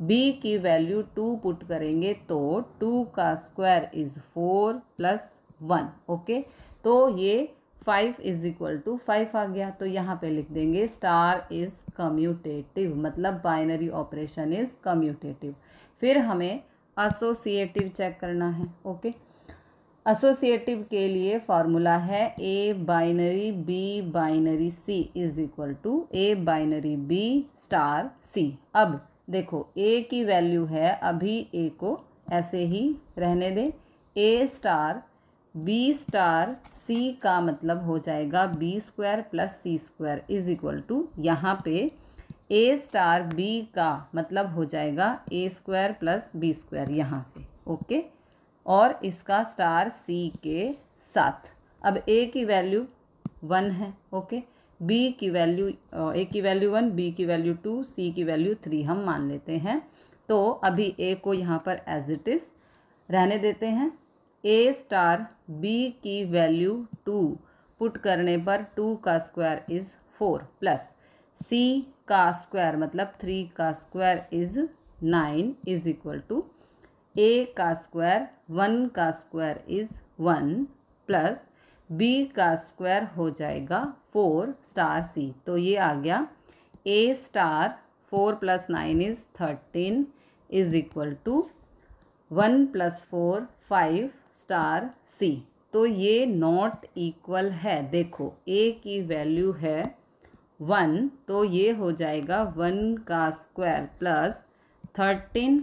B की वैल्यू 2 पुट करेंगे तो 2 का स्क्वायर इज़ 4 प्लस 1। ओके, तो ये 5 इज इक्वल टू 5 आ गया। तो यहाँ पे लिख देंगे स्टार इज कम्यूटेटिव, मतलब बाइनरी ऑपरेशन इज कम्यूटेटिव। फिर हमें एसोसिएटिव चेक करना है। ओके, एसोसिएटिव के लिए फार्मूला है ए binary B binary C is equal to A binary B star C. अब देखो ए की वैल्यू है, अभी ए को ऐसे ही रहने दें, A star B star C का मतलब हो जाएगा B square plus C square is equal to, यहाँ पे ए स्टार बी का मतलब हो जाएगा A square plus B square यहाँ से। ओके, और इसका स्टार सी के साथ। अब ए की वैल्यू 1 है। ओके, बी की वैल्यू ए की वैल्यू 1, बी की वैल्यू 2, सी की वैल्यू 3 हम मान लेते हैं। तो अभी ए को यहाँ पर एज इट इज़ रहने देते हैं। ए स्टार बी की वैल्यू 2 पुट करने पर 2 का स्क्वायर इज़ 4 प्लस सी का स्क्वायर मतलब 3 का square is 9 is equal to A का स्क्वायर 1 का स्क्वायर इज़ 1 प्लस बी का स्क्वायर हो जाएगा 4 स्टार सी। तो ये आ गया A star 4 plus 9 is 13 is equal to 1 plus 4 5 star C. तो ये नॉट इक्वल है। देखो ए की वैल्यू है 1, तो ये हो जाएगा 1 का स्क्वायर प्लस 13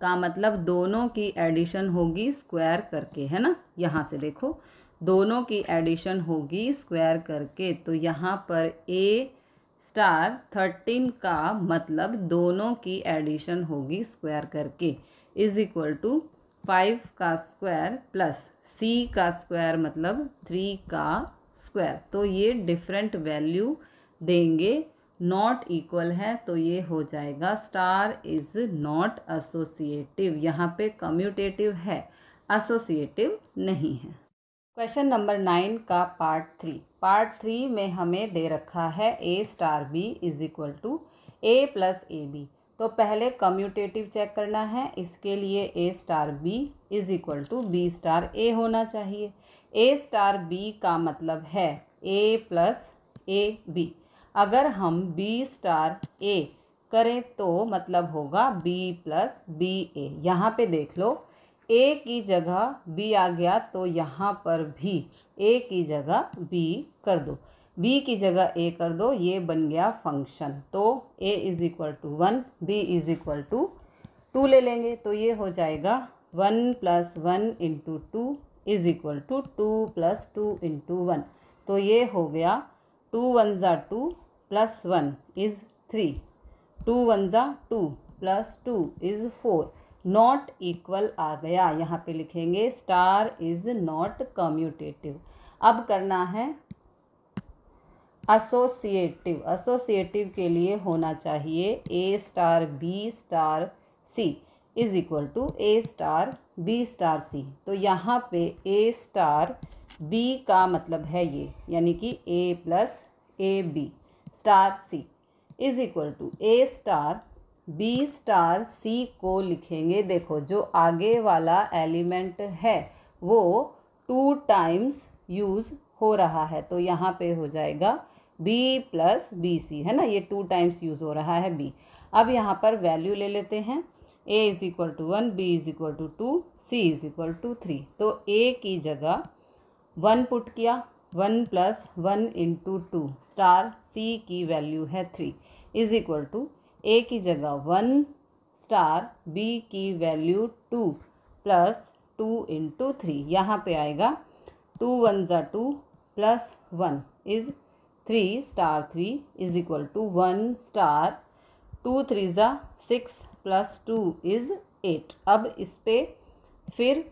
का मतलब दोनों की एडिशन होगी स्क्वायर करके, है ना। यहाँ से देखो दोनों की एडिशन होगी स्क्वायर करके, तो यहाँ पर ए स्टार 13 का मतलब दोनों की एडिशन होगी स्क्वायर करके इज इक्वल टू 5 का स्क्वायर प्लस सी का स्क्वायर मतलब 3 का स्क्वायर। तो ये डिफरेंट वैल्यू देंगे, नॉट इक्वल है, तो ये हो जाएगा स्टार इज नॉट एसोसिएटिव। यहाँ पे कम्यूटेटिव है, एसोसिएटिव नहीं है। क्वेश्चन नंबर 9 का पार्ट 3 में हमें दे रखा है ए star B is equal to A plus A B. तो पहले कम्यूटेटिव चेक करना है, इसके लिए ए star B is equal to B star ए होना चाहिए। ए स्टार बी का मतलब है ए प्लस ए बी। अगर हम बी स्टार ए करें तो मतलब होगा बी प्लस बी ए। यहाँ पे देख लो ए की जगह बी आ गया, तो यहाँ पर भी ए की जगह बी कर दो, बी की जगह ए कर दो, ये बन गया फंक्शन। तो A is equal to 1, B is equal to 2 ले लेंगे, तो ये हो जाएगा 1 plus 1 into 2 is equal to 2 plus 2 into 1। तो ये हो गया 2 1 ज़ा 2 प्लस 1 इज़ 3, 2 1 ज़ा 2 प्लस 2 इज़ 4। नॉट इक्वल आ गया। यहाँ पे लिखेंगे स्टार इज़ नॉट कम्यूटेटिव। अब करना है एसोसिएटिव। एसोसिएटिव के लिए होना चाहिए A star B star C is equal to A star B star C. तो यहाँ पे ए स्टार बी का मतलब है ये, यानी कि A plus A B star C is equal to A star B star सी को लिखेंगे। देखो जो आगे वाला एलिमेंट है वो 2 टाइम्स यूज़ हो रहा है, तो यहाँ पे हो जाएगा बी प्लस बी सी, है ना, ये 2 टाइम्स यूज़ हो रहा है बी। अब यहाँ पर वैल्यू ले लेते हैं, A is equal to 1, B is equal to 2, C is equal to 3। तो ए की जगह 1 पुट किया, 1 प्लस 1 इंटू 2 स्टार सी की वैल्यू है 3 इज इक्वल टू ए की जगह 1 स्टार बी की वैल्यू 2 प्लस 2 इंटू 3। यहाँ पे आएगा 2 1 ज़ा 2 plus 1 is 3 star 3 is equal to 1 star 2 3 ज़ा 6 प्लस 2 इज़ 8। अब इस पे फिर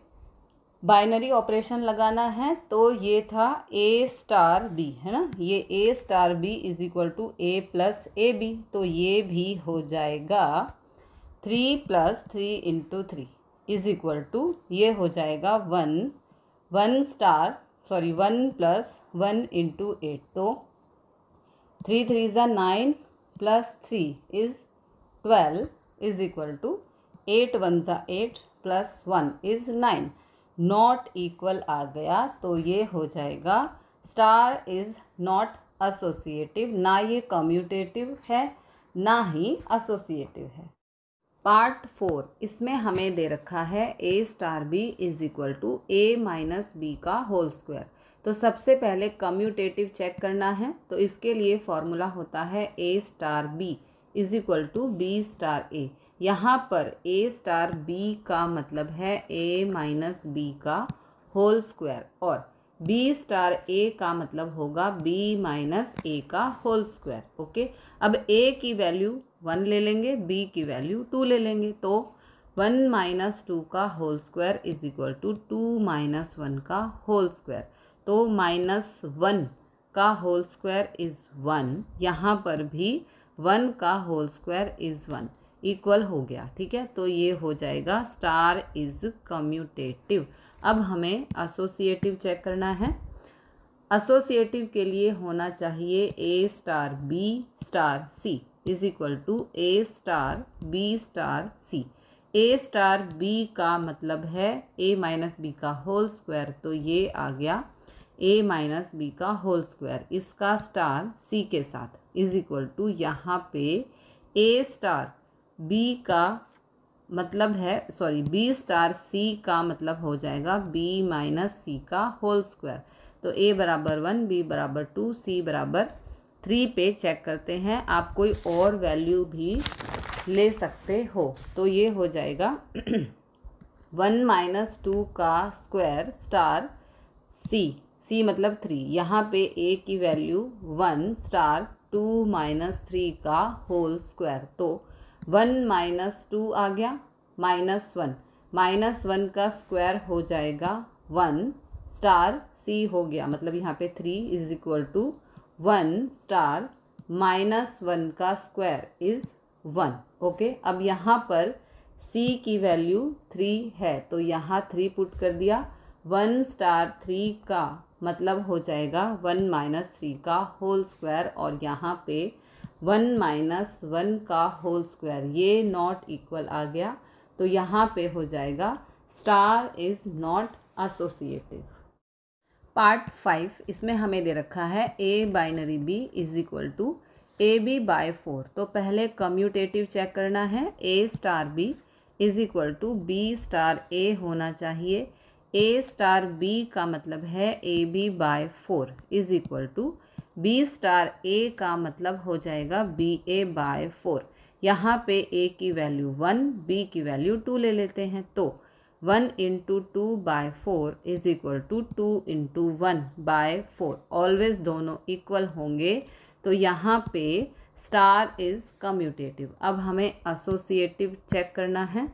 बाइनरी ऑपरेशन लगाना है, तो ये था ए स्टार बी, है ना, ये A star B is equal to A plus A B. तो ये भी हो जाएगा 3 plus 3 into 3 is equal to, ये हो जाएगा 1 प्लस 1 इंटू 8। तो 3 3 ज़ा 9 plus 3 is 12 is equal to 8 1 ज़ा 8 प्लस 1 इज़ 9। नॉट इक्वल आ गया, तो ये हो जाएगा स्टार इज़ नॉट एसोसिएटिव। ना ये कम्यूटेटिव है ना ही एसोसिएटिव है। पार्ट 4, इसमें हमें दे रखा है ए star B is equal to A minus B का होल स्क्वायर। तो सबसे पहले कम्यूटेटिव चेक करना है, तो इसके लिए फॉर्मूला होता है ए star B is equal to B star A. यहाँ पर ए स्टार बी का मतलब है ए माइनस बी का होल स्क्वायर और बी स्टार ए का मतलब होगा बी माइनस ए का होल स्क्वायर। ओके, अब ए की वैल्यू 1 ले लेंगे, बी की वैल्यू 2 ले लेंगे, तो 1 माइनस 2 का whole square is equal to 2 minus 1 का होल स्क्वायर। तो -1 का होल स्क्वायर इज़ 1, यहाँ पर भी 1 का होल स्क्वायर इज़ 1 इक्वल हो गया। ठीक है, तो ये हो जाएगा स्टार इज़ कम्यूटेटिव। अब हमें एसोसिएटिव चेक करना है। एसोसिएटिव के लिए होना चाहिए A star B star C is equal to A star B star C. A star B का मतलब है ए माइनस बी का होल स्क्वायर, तो ये आ गया ए माइनस बी का होल स्क्वायर, इसका स्टार सी के साथ इज इक्वल टू यहाँ पे ए स्टार बी का मतलब है बी स्टार सी का मतलब हो जाएगा बी माइनस सी का होल स्क्वायर। तो ए बराबर 1, बी बराबर 2, सी बराबर 3 पे चेक करते हैं। आप कोई और वैल्यू भी ले सकते हो, तो ये हो जाएगा 1 माइनस 2 का स्क्वायर स्टार सी मतलब 3, यहाँ पे ए की वैल्यू 1 स्टार 2 माइनस 3 का होल स्क्वायर, तो 1 माइनस 2 आ गया -1 का स्क्वायर हो जाएगा 1 स्टार सी हो गया, मतलब यहाँ पे 3 इज इक्वल टू 1 स्टार -1 का स्क्वायर इज़ 1। ओके, अब यहाँ पर सी की वैल्यू 3 है, तो यहाँ 3 पुट कर दिया। 1 स्टार 3 का मतलब हो जाएगा 1 माइनस 3 का होल स्क्वायर, और यहाँ पे 1 माइनस 1 का होल स्क्वायर, ये नॉट इक्वल आ गया, तो यहाँ पे हो जाएगा star is not associative. Part 5, इसमें हमें दे रखा है ए binary B is equal to A B by 4। तो पहले कम्यूटेटिव चेक करना है। ए star B is equal to B star ए होना चाहिए। ए स्टार बी का मतलब है A B by 4 is equal to B star A का मतलब हो जाएगा बी ए बाय 4। यहाँ पे ए की वैल्यू 1, बी की वैल्यू 2 ले लेते हैं, तो 1 into 2 by 4 is equal to 2 into 1 by 4। Always दोनों इक्वल होंगे, तो यहाँ पे स्टार इज़ कम्यूटेटिव। अब हमें एसोसिएटिव चेक करना है।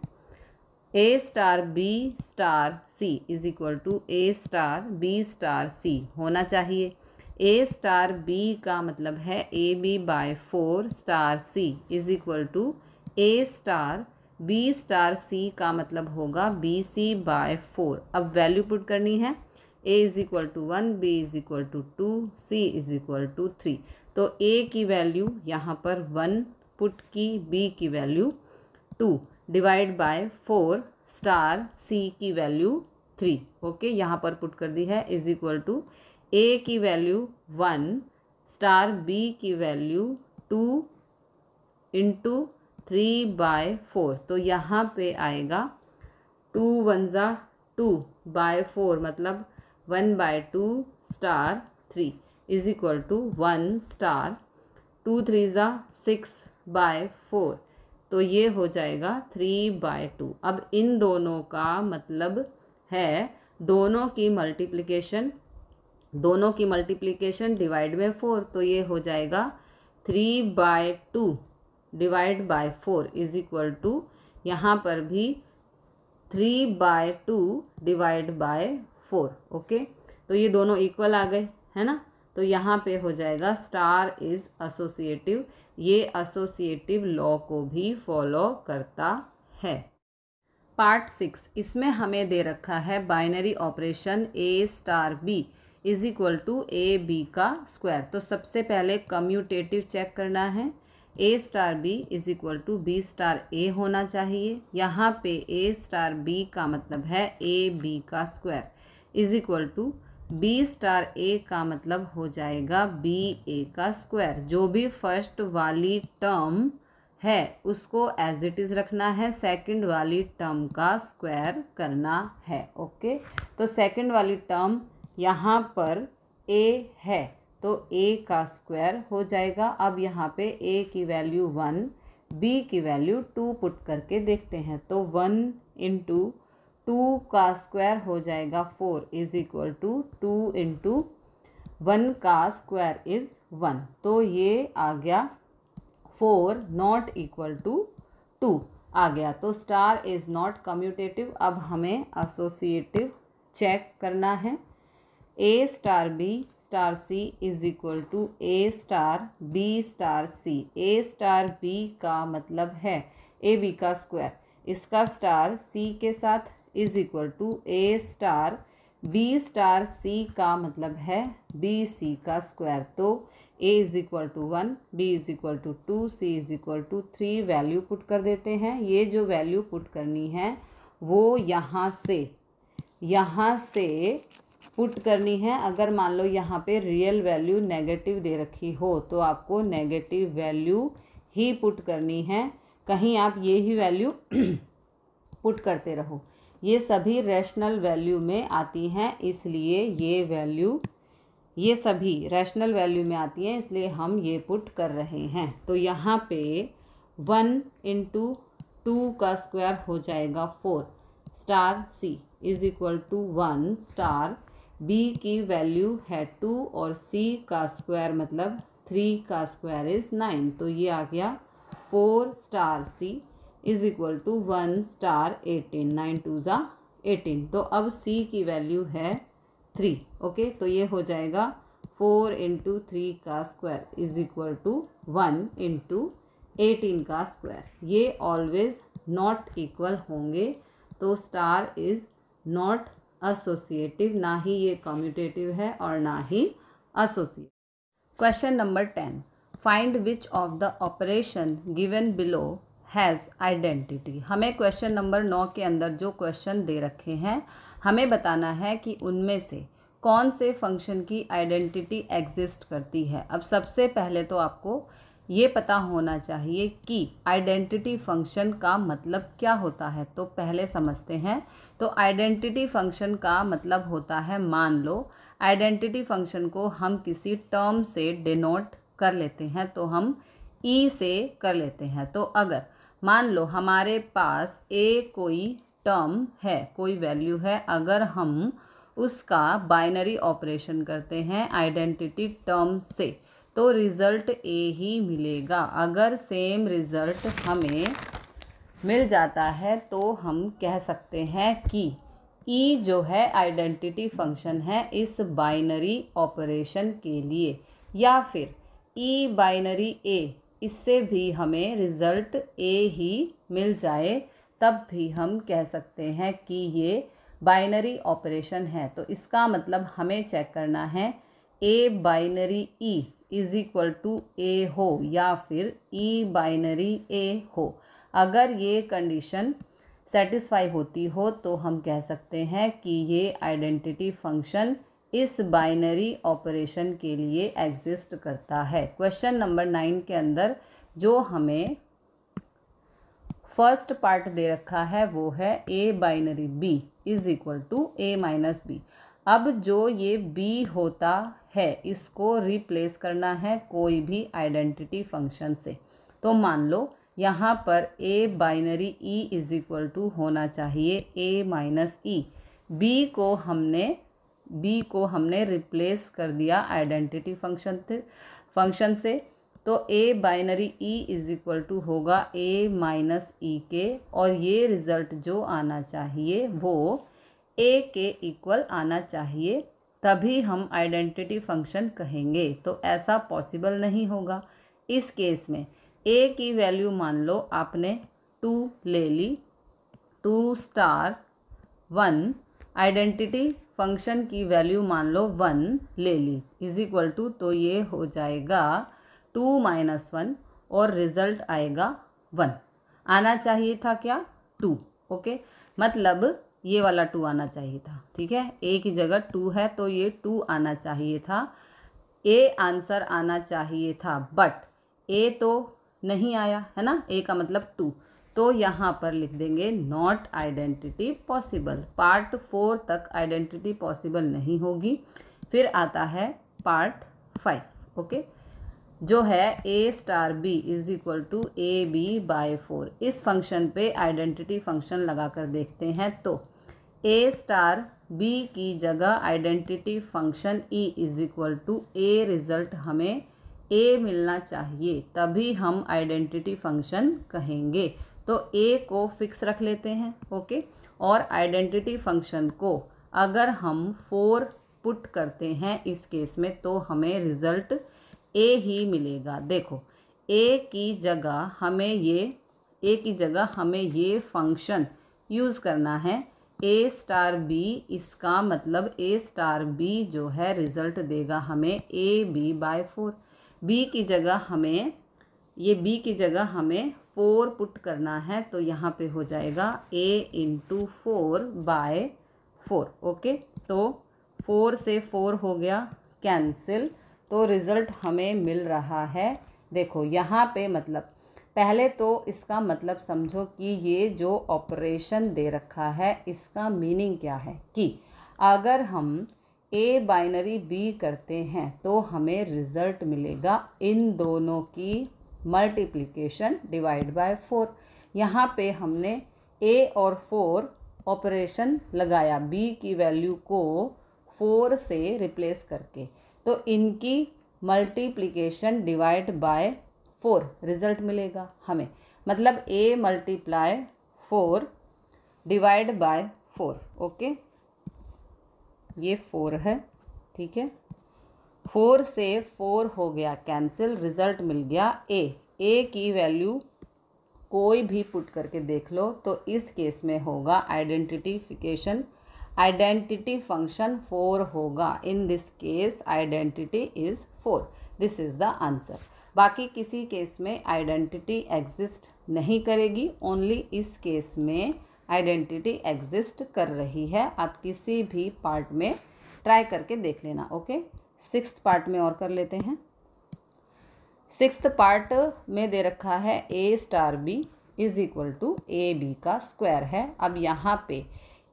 ए star B star C is equal to A star B star C होना चाहिए। ए स्टार बी का मतलब है A B by 4 star C is equal to A star B star C का मतलब होगा बी सी बाय 4। अब value put करनी है। A is equal to 1, B is equal to 2, C is equal to 3। तो ए की value यहाँ पर 1 पुट की, बी की वैल्यू 2 डिवाइड बाय 4 स्टार सी की वैल्यू 3। ओके, यहाँ पर पुट कर दी है इज इक्वल टू ए की वैल्यू 1 स्टार बी की वैल्यू 2 इंटू 3 बाय 4। तो यहाँ पे आएगा 2 1 ज़ा 2 बाय 4 मतलब 1 by 2 star 3 is equal to 1 star 2 3 ज़ा 6 बाय 4। तो ये हो जाएगा 3 बाय 2। अब इन दोनों का मतलब है दोनों की मल्टीप्लिकेशन डिवाइड में 4, तो ये हो जाएगा 3 by 2 divide by 4 is equal to यहाँ पर भी 3 बाय 2 डिवाइड बाय 4। ओके, तो ये दोनों इक्वल आ गए, है ना। तो यहाँ पे हो जाएगा स्टार इज़ एसोसिएटिव। ये एसोसिएटिव लॉ को भी फॉलो करता है। पार्ट 6, इसमें हमें दे रखा है binary operation A star B is equal to A B का स्क्वायर। तो सबसे पहले कम्यूटेटिव चेक करना है। ए star B is equal to B star ए होना चाहिए। यहाँ पे ए स्टार बी का मतलब है ए बी का square is equal to B star A का मतलब हो जाएगा बी ए का स्क्वायर। जो भी फर्स्ट वाली टर्म है उसको एज इट इज़ रखना है, सेकंड वाली टर्म का स्क्वायर करना है। ओके, तो सेकंड वाली टर्म यहाँ पर ए है, तो ए का स्क्वायर हो जाएगा। अब यहाँ पे ए की वैल्यू 1, बी की वैल्यू 2 पुट करके देखते हैं, तो 1 इंटू 2 का स्क्वायर हो जाएगा 4 इज इक्वल टू 2 इंटू 1 का स्क्वायर इज़ 1। तो ये आ गया 4 नॉट इक्वल टू 2 आ गया। तो स्टार इज़ नॉट कम्यूटेटिव। अब हमें एसोसिएटिव चेक करना है। ए star B star C is equal to A star B star C. A star B का मतलब है ए बी का स्क्वायर, इसका स्टार सी के साथ is equal to A star B star C का मतलब है बी सी का स्क्वायर। तो A is equal to 1, B is equal to 2, C is equal to 3 value put कर देते हैं। ये जो वैल्यू पुट करनी है वो यहाँ से पुट करनी है। अगर मान लो यहाँ पे रियल वैल्यू नेगेटिव दे रखी हो तो आपको नेगेटिव वैल्यू ही पुट करनी है, कहीं आप ये ही वैल्यू पुट करते रहो। ये सभी रैशनल वैल्यू में आती हैं, इसलिए ये सभी रैशनल वैल्यू में आती हैं, इसलिए हम ये पुट कर रहे हैं। तो यहाँ पे 1 × 2 का स्क्वायर हो जाएगा 4 star C is equal to 1 star B की वैल्यू है 2 और सी का स्क्वायर मतलब 3 का स्क्वायर इज़ 9। तो ये आ गया 4 star C is equal to 1 star 18, 9 2 ज़ा 18। तो अब सी की वैल्यू है 3। ओके, तो ये हो जाएगा 4 × 3 का स्क्वायर इज इक्वल टू 1 × 18 का स्क्वायर। ये ऑलवेज नॉट इक्वल होंगे, तो स्टार इज़ नॉट एसोसिएटिव, ना ही ये कम्यूटेटिव है और ना ही associative. Question number 10, find which of the operation given below has identity. हमें क्वेश्चन नंबर 9 के अंदर जो क्वेश्चन दे रखे हैं हमें बताना है कि उनमें से कौन से फंक्शन की आइडेंटिटी एग्जिस्ट करती है। अब सबसे पहले तो आपको ये पता होना चाहिए कि आइडेंटिटी फंक्शन का मतलब क्या होता है, तो पहले समझते हैं। तो आइडेंटिटी फंक्शन का मतलब होता है, मान लो आइडेंटिटी फंक्शन को हम किसी टर्म से डिनोट कर लेते हैं, तो हम ई से कर लेते हैं। तो अगर मान लो हमारे पास ए कोई टर्म है, कोई वैल्यू है, अगर हम उसका बाइनरी ऑपरेशन करते हैं आइडेंटिटी टर्म से तो रिज़ल्ट ए ही मिलेगा। अगर सेम रिज़ल्ट हमें मिल जाता है तो हम कह सकते हैं कि ई जो है आइडेंटिटी फंक्शन है इस बाइनरी ऑपरेशन के लिए, या फिर ई बाइनरी ए, इससे भी हमें रिज़ल्ट ए ही मिल जाए तब भी हम कह सकते हैं कि ये बाइनरी ऑपरेशन है। तो इसका मतलब हमें चेक करना है ए binary E is equal to A हो या फिर ई बाइनरी ए हो। अगर ये कंडीशन सेटिस्फाई होती हो तो हम कह सकते हैं कि ये आइडेंटिटी फंक्शन इस बाइनरी ऑपरेशन के लिए एग्जिस्ट करता है। क्वेश्चन नंबर 9 के अंदर जो हमें फर्स्ट पार्ट दे रखा है वो है ए binary B is equal to A minus B. अब जो ये बी होता है इसको रिप्लेस करना है कोई भी आइडेंटिटी फंक्शन से। तो मान लो यहाँ पर A binary E is equal to होना चाहिए ए माइनस ई। बी को हमने रिप्लेस कर दिया आइडेंटिटी फंक्शन से, तो ए binary E is equal to होगा ए माइनस ई के, और ये रिज़ल्ट जो आना चाहिए वो ए के इक्वल आना चाहिए, तभी हम आइडेंटिटी फंक्शन कहेंगे। तो ऐसा पॉसिबल नहीं होगा। इस केस में ए की वैल्यू मान लो आपने 2 ले ली, 2 स्टार 1, आइडेंटिटी फंक्शन की वैल्यू मान लो 1 ले ली इज इक्वल टू, तो ये हो जाएगा 2 माइनस 1 और रिज़ल्ट आएगा 1। आना चाहिए था क्या 2, ओके, मतलब ये वाला 2 आना चाहिए था, ठीक है। ए की जगह 2 है तो ये 2 आना चाहिए था, ए आंसर आना चाहिए था, बट ए तो नहीं आया है ना, ए का मतलब 2, तो यहाँ पर लिख देंगे नॉट आइडेंटिटी पॉसिबल। पार्ट 4 तक आइडेंटिटी पॉसिबल नहीं होगी। फिर आता है पार्ट 5, ओके, जो है ए star B is equal to A B by 4। इस फंक्शन पे आइडेंटिटी फंक्शन लगा कर देखते हैं, तो ए स्टार बी की जगह identity function E is equal to A, result हमें ए मिलना चाहिए तभी हम आइडेंटिटी फंक्शन कहेंगे। तो ए को फिक्स रख लेते हैं, ओके, और आइडेंटिटी फंक्शन को अगर हम 4 पुट करते हैं इस केस में तो हमें रिज़ल्ट ए ही मिलेगा। देखो ए की जगह हमें ये फंक्शन यूज़ करना है ए स्टार बी। इसका मतलब ए स्टार बी जो है रिज़ल्ट देगा हमें ए बी बाय 4। बी की जगह हमें 4 पुट करना है तो यहाँ पे हो जाएगा a इंटू 4 बाय 4। ओके, तो 4 से 4 हो गया कैंसिल, तो रिज़ल्ट हमें मिल रहा है। देखो यहाँ पे मतलब पहले तो इसका मतलब समझो कि ये जो ऑपरेशन दे रखा है इसका मीनिंग क्या है कि अगर हम a बाइनरी b करते हैं तो हमें रिज़ल्ट मिलेगा इन दोनों की मल्टीप्लिकेशन डिवाइड बाय 4। यहाँ पे हमने a और 4 ऑपरेशन लगाया b की वैल्यू को 4 से रिप्लेस करके, तो इनकी मल्टीप्लिकेशन डिवाइड बाय 4 रिज़ल्ट मिलेगा हमें। मतलब a multiply 4 divide by 4। Okay, ये 4 है, ठीक है। 4 से 4 हो गया कैंसिल, रिज़ल्ट मिल गया ए की वैल्यू कोई भी पुट करके देख लो तो इस केस में होगा आइडेंटिटी फंक्शन 4 होगा। In this case identity is 4। This is the answer. बाकी किसी केस में आइडेंटिटी एग्जिस्ट नहीं करेगी, ओनली इस केस में आइडेंटिटी एग्जिस्ट कर रही है। आप किसी भी पार्ट में ट्राई करके देख लेना। ओके, 6th पार्ट में और कर लेते हैं। 6th पार्ट में दे रखा है a star b is equal to A B का स्क्वायर है। अब यहाँ पे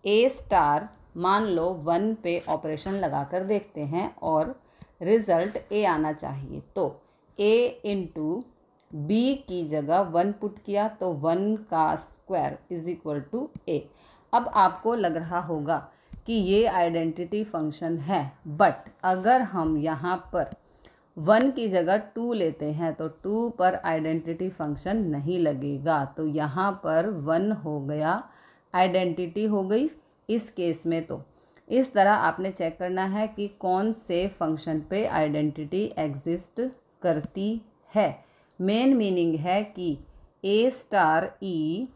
a स्टार मान लो 1 पे ऑपरेशन लगा कर देखते हैं और रिज़ल्ट a आना चाहिए, तो a इंटू बी की जगह 1 पुट किया तो 1 का square is equal to a। अब आपको लग रहा होगा कि ये आइडेंटिटी फंक्शन है, बट अगर हम यहाँ पर 1 की जगह 2 लेते हैं तो 2 पर आइडेंटिटी फंक्शन नहीं लगेगा, तो यहाँ पर 1 हो गया, आइडेंटिटी हो गई इस केस में। तो इस तरह आपने चेक करना है कि कौन से फंक्शन पे आइडेंटिटी एग्जिस्ट करती है। मेन मीनिंग है कि a star e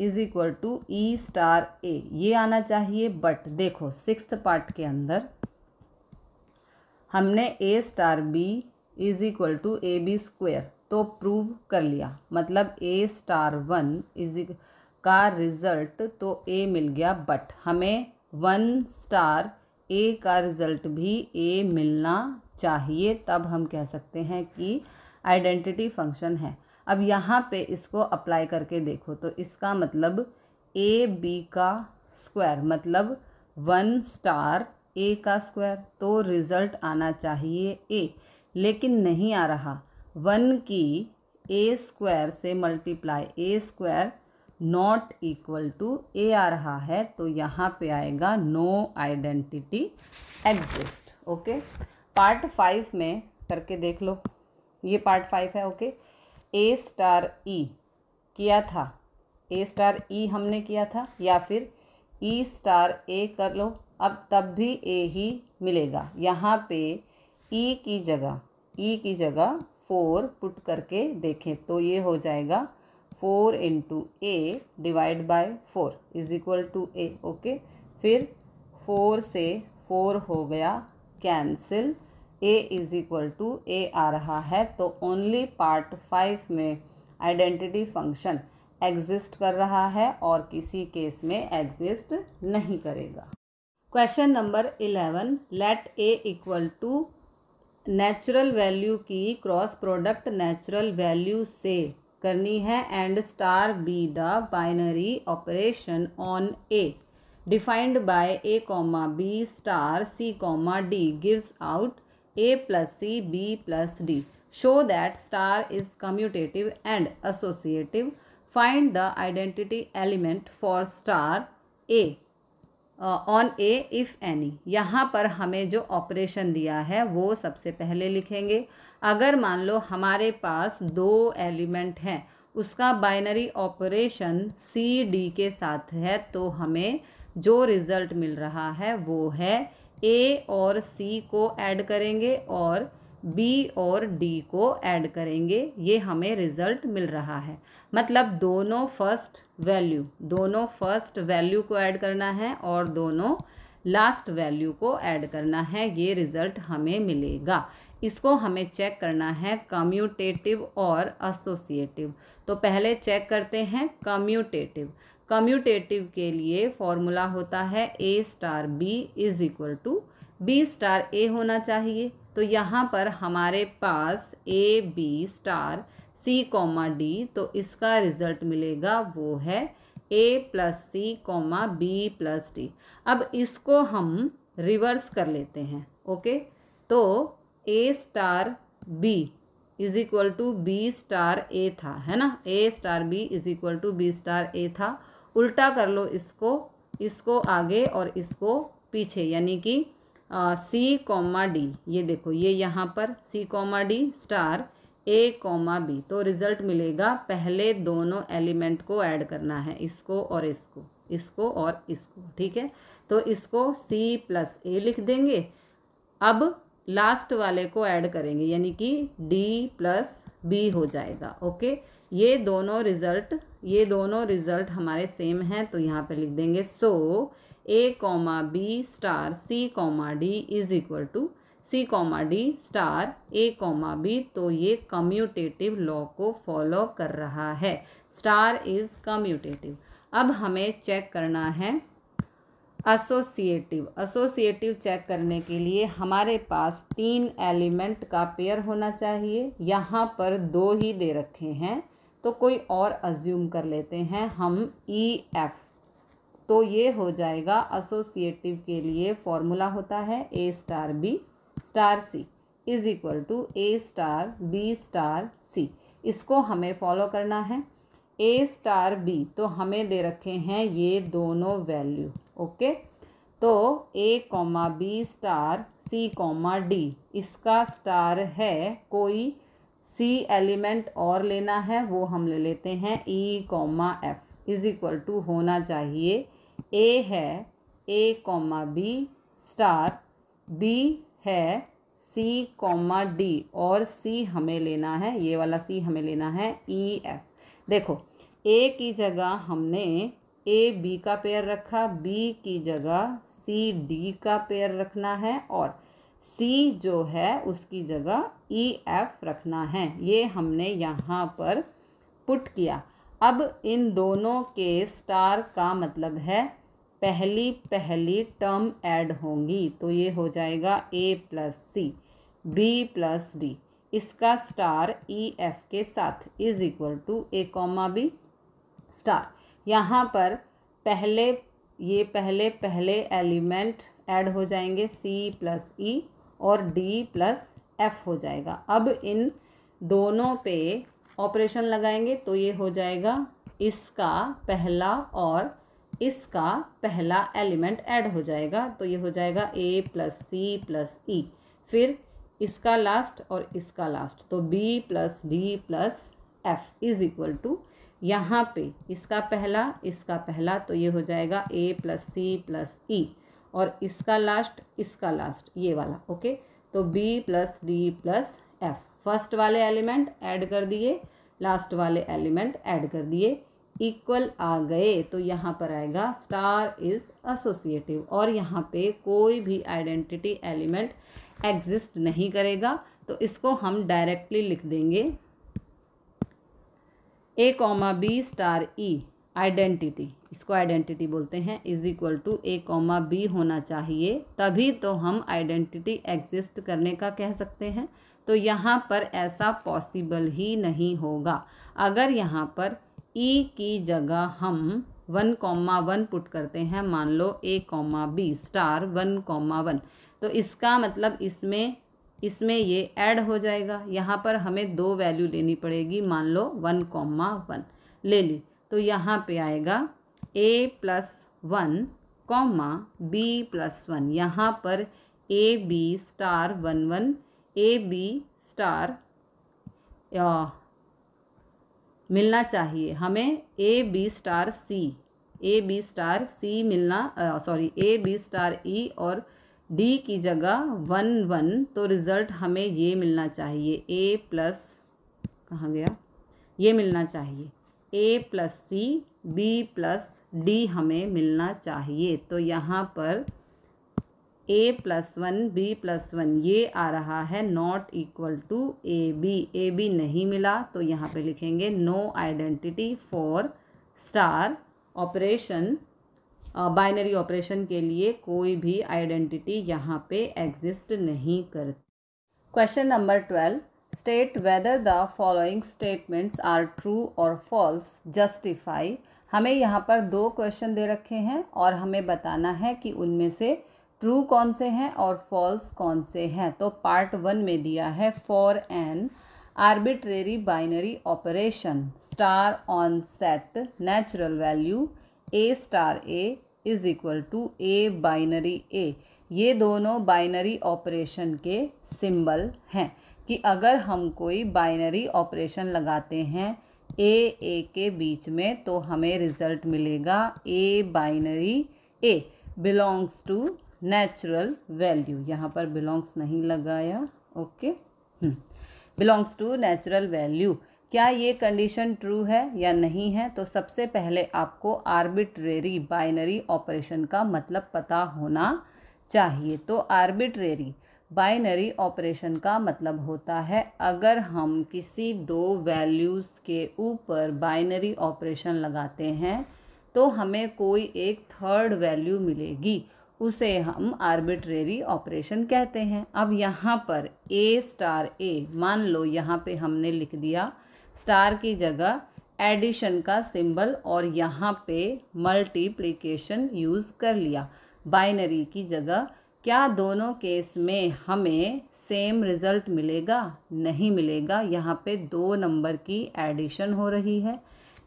is equal to e star a ये आना चाहिए, बट देखो 6th पार्ट के अंदर हमने a star b is equal to A B square तो प्रूव कर लिया। मतलब a स्टार 1 का रिज़ल्ट तो a मिल गया, बट हमें 1 स्टार a का रिज़ल्ट भी a मिलना चाहिए, तब हम कह सकते हैं कि आइडेंटिटी फंक्शन है। अब यहाँ पे इसको अप्लाई करके देखो तो इसका मतलब ए बी का स्क्वायर मतलब 1 स्टार ए का स्क्वायर, तो रिज़ल्ट आना चाहिए ए, लेकिन नहीं आ रहा। 1 की ए स्क्वायर से multiply a square not equal to a आ रहा है, तो यहाँ पे आएगा no identity exist. Okay, part 5 में करके देख लो, ये पार्ट 5 है। ओके, ए स्टार ई किया था, ए स्टार ई हमने किया था, या फिर ई स्टार ए कर लो, अब तब भी ए ही मिलेगा। यहाँ पे ई की जगह 4 पुट करके देखें तो ये हो जाएगा 4 into a divide by 4 is equal to a. Okay, फिर 4 से 4 हो गया cancel, a is equal to a आ रहा है, तो ओनली पार्ट 5 में आइडेंटिटी फंक्शन एग्जिस्ट कर रहा है और किसी केस में एग्जिस्ट नहीं करेगा। Question number 11, let a equal to natural value की क्रॉस प्रोडक्ट नेचुरल वैल्यू से करनी है and star B the binary operation on a defined by a comma b star c comma d gives out a plus c b plus d. Show that star is commutative and associative. Find the identity element for star a on a if any. यहाँ पर हमें जो operation दिया है वो सबसे पहले लिखेंगे। अगर मान लो हमारे पास 2 एलिमेंट हैं, उसका बाइनरी ऑपरेशन सी डी के साथ है, तो हमें जो रिज़ल्ट मिल रहा है वो है ए और सी को ऐड करेंगे और बी और डी को ऐड करेंगे, ये हमें रिज़ल्ट मिल रहा है। मतलब दोनों फर्स्ट वैल्यू को ऐड करना है और दोनों लास्ट वैल्यू को ऐड करना है, ये रिज़ल्ट हमें मिलेगा। इसको हमें चेक करना है कम्यूटेटिव और एसोसिएटिव। तो पहले चेक करते हैं कम्यूटेटिव। कम्यूटेटिव के लिए फॉर्मूला होता है ए star B is equal to B star ए होना चाहिए। तो यहाँ पर हमारे पास a B star c comma d, तो इसका रिजल्ट मिलेगा वो है a plus c comma b plus d. अब इसको हम रिवर्स कर लेते हैं। ओके, तो ए star B is equal to B star a था, है ना। A star B is equal to B star a था। उल्टा कर लो इसको आगे और इसको पीछे, यानी कि सी कॉमा डी, ये देखो ये यहाँ पर सी comma d star a comma b. तो रिजल्ट मिलेगा, पहले दोनों एलिमेंट को ऐड करना है, इसको और इसको और इसको, ठीक है। तो इसको सी प्लस ए लिख देंगे। अब लास्ट वाले को ऐड करेंगे, यानी कि डी प्लस बी हो जाएगा। ओके, ये दोनों रिजल्ट हमारे सेम हैं, तो यहाँ पे लिख देंगे so a comma B star c comma d is equal to c comma d star a comma b. तो ये कम्यूटेटिव लॉ को फॉलो कर रहा है। Star is commutative. अब हमें चेक करना है एसोसिएटिव चेक करने के लिए हमारे पास 3 एलिमेंट का पेयर होना चाहिए। यहाँ पर 2 ही दे रखे हैं, तो कोई और अज्यूम कर लेते हैं हम ई एफ। तो ये हो जाएगा, एसोसिएटिव के लिए फॉर्मूला होता है ए star B star C is equal to A star B star c. इसको हमें फॉलो करना है। ए स्टार बी तो हमें दे रखे हैं ये दोनों वैल्यू। ओके, तो ए comma B star c comma D, इसका स्टार है, कोई सी एलिमेंट और लेना है, वो हम ले लेते हैं e comma f is equal to होना चाहिए ए है a comma B star, b है सी कॉमा डी और सी हमें लेना है, ये वाला सी हमें लेना है ई एफ। देखो ए की जगह हमने ए बी का पेयर रखा, बी की जगह सी डी का पेयर रखना है और सी जो है उसकी जगह ई एफ रखना है। ये हमने यहाँ पर पुट किया। अब इन दोनों के स्टार का मतलब है पहली टर्म ऐड होंगी, तो ये हो जाएगा a plus c b plus d, इसका स्टार ई एफ के साथ is equal to A comma B star. यहाँ पर पहले एलिमेंट ऐड हो जाएंगे सी प्लस ई और डी प्लस एफ हो जाएगा। अब इन दोनों पे ऑपरेशन लगाएंगे, तो ये हो जाएगा इसका पहला और इसका पहला एलिमेंट ऐड हो जाएगा, तो ये हो जाएगा ए प्लस सी प्लस ई, फिर इसका लास्ट और इसका लास्ट, तो B plus D plus F is equal to यहाँ पे इसका पहला, तो ये हो जाएगा ए प्लस सी प्लस ई और इसका लास्ट ये वाला। ओके, तो B plus D plus F, first वाले एलिमेंट ऐड कर दिए, लास्ट वाले एलिमेंट ऐड कर दिए, इक्वल आ गए, तो यहाँ पर आएगा स्टार इज एसोसिएटिव और यहाँ पे कोई भी आइडेंटिटी एलिमेंट एग्जिस्ट नहीं करेगा। तो इसको हम डायरेक्टली लिख देंगे A comma B star E identity, इसको आइडेंटिटी बोलते हैं, is equal to A comma B होना चाहिए, तभी तो हम आइडेंटिटी एग्जिस्ट करने का कह सकते हैं। तो यहाँ पर ऐसा पॉसिबल ही नहीं होगा। अगर यहाँ पर ई की जगह हम 1,1 पुट करते हैं, मान लो ए कॉमा बी स्टार 1,1, तो इसका मतलब इसमें ये ऐड हो जाएगा। यहाँ पर हमें 2 वैल्यू लेनी पड़ेगी, मान लो 1,1 ले ली, तो यहाँ पे आएगा a plus 1 comma b plus 1, यहाँ पर a B star 1,1 a B star मिलना चाहिए हमें a B star C, A B star c मिलना sorry a B star e और डी की जगह 1 1, तो रिज़ल्ट हमें ये मिलना चाहिए ए प्लस, कहाँ गया, ये मिलना चाहिए a plus c b plus d हमें मिलना चाहिए। तो यहाँ पर ए प्लस 1 बी प्लस 1 ये आ रहा है not equal to A B नहीं मिला, तो यहाँ पे लिखेंगे no identity for star operation, binary operation के लिए कोई भी आइडेंटिटी यहाँ पे एग्जिस्ट नहीं करती। Question number 12, state whether the following statements are true और फॉल्स, जस्टिफाई। हमें यहाँ पर 2 क्वेश्चन दे रखे हैं और हमें बताना है कि उनमें से ट्रू कौन से हैं और फॉल्स कौन से हैं। तो पार्ट 1 में दिया है for an arbitrary binary operation star on set natural value a star a is equal to A binary a. ये दोनों बाइनरी ऑपरेशन के सिंबल हैं कि अगर हम कोई बाइनरी ऑपरेशन लगाते हैं ए के बीच में तो हमें रिज़ल्ट मिलेगा A binary A belongs to natural value. यहाँ पर बिलोंग्स नहीं लगाया, okay, belongs to natural value. क्या ये कंडीशन ट्रू है या नहीं है? तो सबसे पहले आपको आर्बिट्रेरी बाइनरी ऑपरेशन का मतलब पता होना चाहिए। तो आर्बिट्रेरी बाइनरी ऑपरेशन का मतलब होता है अगर हम किसी 2 वैल्यूज़ के ऊपर बाइनरी ऑपरेशन लगाते हैं तो हमें कोई एक थर्ड वैल्यू मिलेगी, उसे हम आर्बिट्रेरी ऑपरेशन कहते हैं। अब यहाँ पर ए स्टार ए, मान लो यहाँ पे हमने लिख दिया स्टार की जगह एडिशन का सिंबल और यहाँ पे मल्टीप्लिकेशन यूज़ कर लिया बाइनरी की जगह। क्या दोनों केस में हमें सेम रिज़ल्ट मिलेगा? नहीं मिलेगा। यहाँ पे 2 नंबर की एडिशन हो रही है,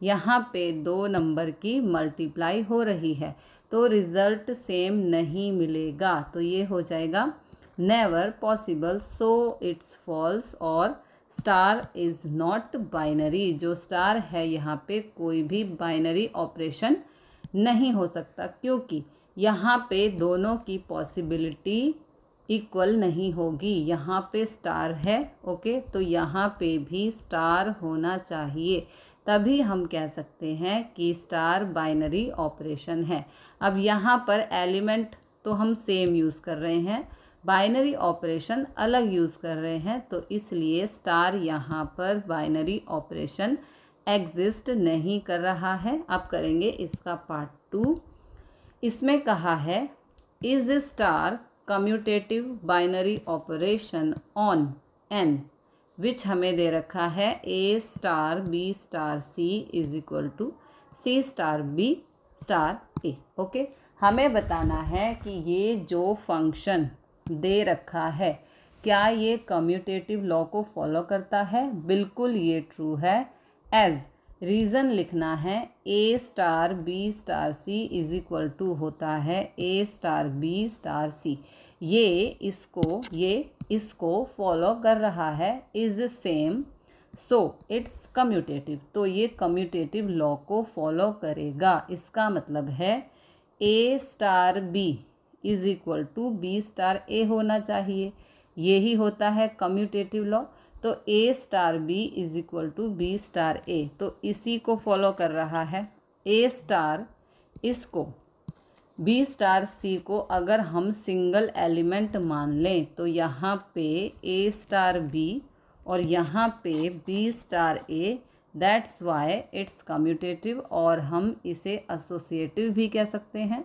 यहाँ पे 2 नंबर की मल्टीप्लाई हो रही है, तो रिज़ल्ट सेम नहीं मिलेगा। तो ये हो जाएगा never possible, so it's false और स्टार इज़ नॉट बाइनरी। जो स्टार है यहाँ पे कोई भी बाइनरी ऑपरेशन नहीं हो सकता क्योंकि यहाँ पे दोनों की पॉसिबिलिटी इक्वल नहीं होगी। यहाँ पे स्टार है, ओके, तो यहाँ पे भी स्टार होना चाहिए, तभी हम कह सकते हैं कि स्टार बाइनरी ऑपरेशन है। अब यहाँ पर एलिमेंट तो हम सेम यूज़ कर रहे हैं, बाइनरी ऑपरेशन अलग यूज़ कर रहे हैं, तो इसलिए स्टार यहाँ पर बाइनरी ऑपरेशन एग्जिस्ट नहीं कर रहा है। अब करेंगे इसका पार्ट 2। इसमें कहा है is star commutative binary operation on N, which हमें दे रखा है ए star B star C is equal to c star B star a. Okay, हमें बताना है कि ये जो फंक्शन दे रखा है क्या ये कम्यूटेटिव लॉ को फॉलो करता है? बिल्कुल ये ट्रू है। एज रीज़न लिखना है ए star B star C is equal to होता है ए स्टार बी स्टार सी। ये इसको फॉलो कर रहा है, is same, so it's commutative. तो ये कम्यूटेटिव लॉ को फॉलो करेगा। इसका मतलब है ए star B is equal to B star ए होना चाहिए, यही होता है कम्यूटेटिव लॉ। तो ए star B is equal to B star ए, तो इसी को फॉलो कर रहा है। ए स्टार इसको, बी स्टार सी को अगर हम सिंगल एलिमेंट मान लें तो यहाँ पे ए स्टार बी और यहाँ पे B star A, that's why it's commutative, और हम इसे एसोसिएटिव भी कह सकते हैं।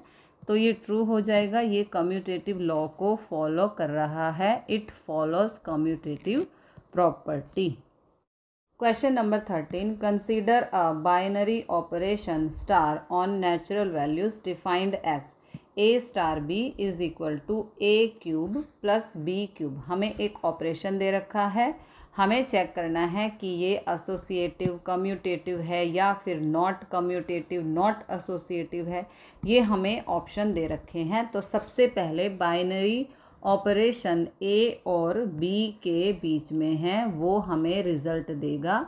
तो ये ट्रू हो जाएगा, ये कम्यूटेटिव लॉ को फॉलो कर रहा है, it follows commutative property. Question number 13, consider a binary operation star on natural values defined as A star B is equal to A cube plus B cube. हमें एक operation दे रखा है, हमें चेक करना है कि ये एसोसिएटिव कम्यूटेटिव है या फिर नॉट कम्यूटेटिव नॉट एसोसिएटिव है। ये हमें ऑप्शन दे रखे हैं। तो सबसे पहले बाइनरी ऑपरेशन ए और बी के बीच में है, वो हमें रिज़ल्ट देगा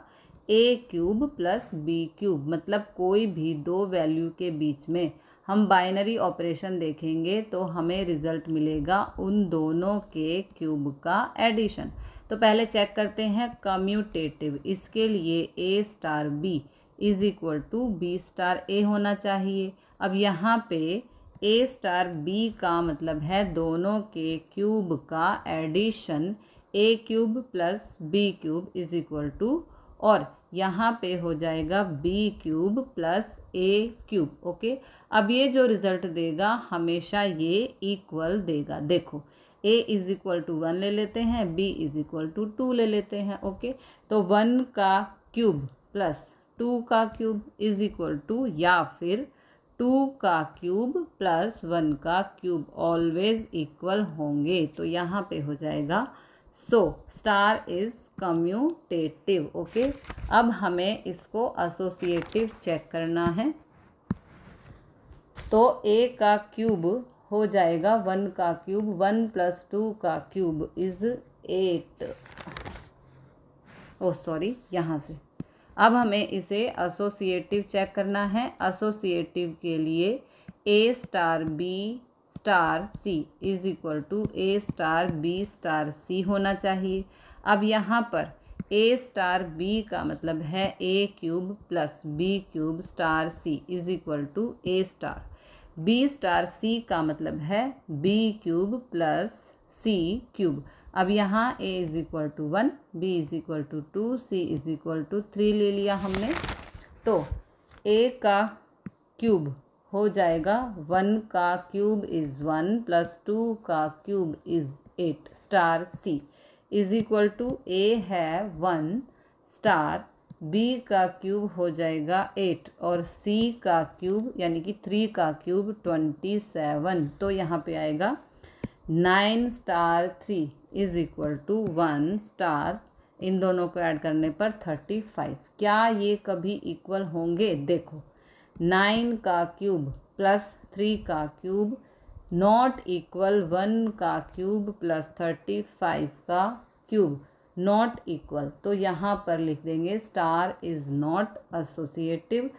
ए क्यूब प्लस बी क्यूब, मतलब कोई भी दो वैल्यू के बीच में हम बाइनरी ऑपरेशन देखेंगे तो हमें रिजल्ट मिलेगा उन दोनों के क्यूब का एडिशन। तो पहले चेक करते हैं कम्यूटेटिव। इसके लिए ए star B is equal to B star ए होना चाहिए। अब यहाँ पे ए स्टार बी का मतलब है दोनों के क्यूब का addition, A cube plus B cube is equal to, और यहाँ पे हो जाएगा B cube plus A cube. Okay, अब ये जो रिजल्ट देगा हमेशा ये इक्वल देगा। देखो a इज इक्वल टू 1 ले लेते हैं, b इज इक्वल टू 2 ले लेते हैं। ओके, तो 1 का क्यूब प्लस 2 का क्यूब इज इक्वल टू, या फिर 2 का क्यूब प्लस 1 का क्यूब ऑलवेज इक्वल होंगे। तो यहाँ पे हो जाएगा सो स्टार इज कम्यूटेटिव। ओके, अब हमें इसको एसोसिएटिव चेक करना है। तो a का क्यूब हो जाएगा 1 का क्यूब, 1 प्लस 2 का क्यूब इज 8। ओ सॉरी, यहाँ से अब हमें इसे एसोसिएटिव चेक करना है। एसोसिएटिव के लिए a star b star c is equal to a star b star c होना चाहिए। अब यहाँ पर a स्टार b का मतलब है a cube plus b cube star c is equal to a star, b star c का मतलब है b cube plus c cube. अब यहाँ a is equal to 1, b is equal to 2, c is equal to 3 ले लिया हमने। तो a का क्यूब हो जाएगा 1 का क्यूब इज़ 1 प्लस 2 का cube is 8 star c is equal to a है 1 स्टार, b का क्यूब हो जाएगा 8 और c का क्यूब यानी कि 3 का क्यूब 27। तो यहाँ पे आएगा 9 star 3 is equal to 1 star, इन दोनों को ऐड करने पर 35। क्या ये कभी इक्वल होंगे? देखो 9 का क्यूब प्लस 3 का क्यूब नॉट इक्वल 1 का क्यूब प्लस 35 का क्यूब नॉट इक्वल। तो यहाँ पर लिख देंगे स्टार इज़ नॉट एसोसिएटिव।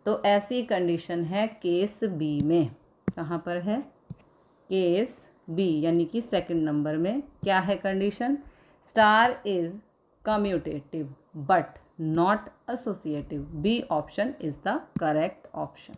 तो ऐसी कंडीशन है केस बी में। कहाँ पर है? केस बी यानी कि सेकंड नंबर में क्या है condition? Star is commutative but not associative. B option is the correct option.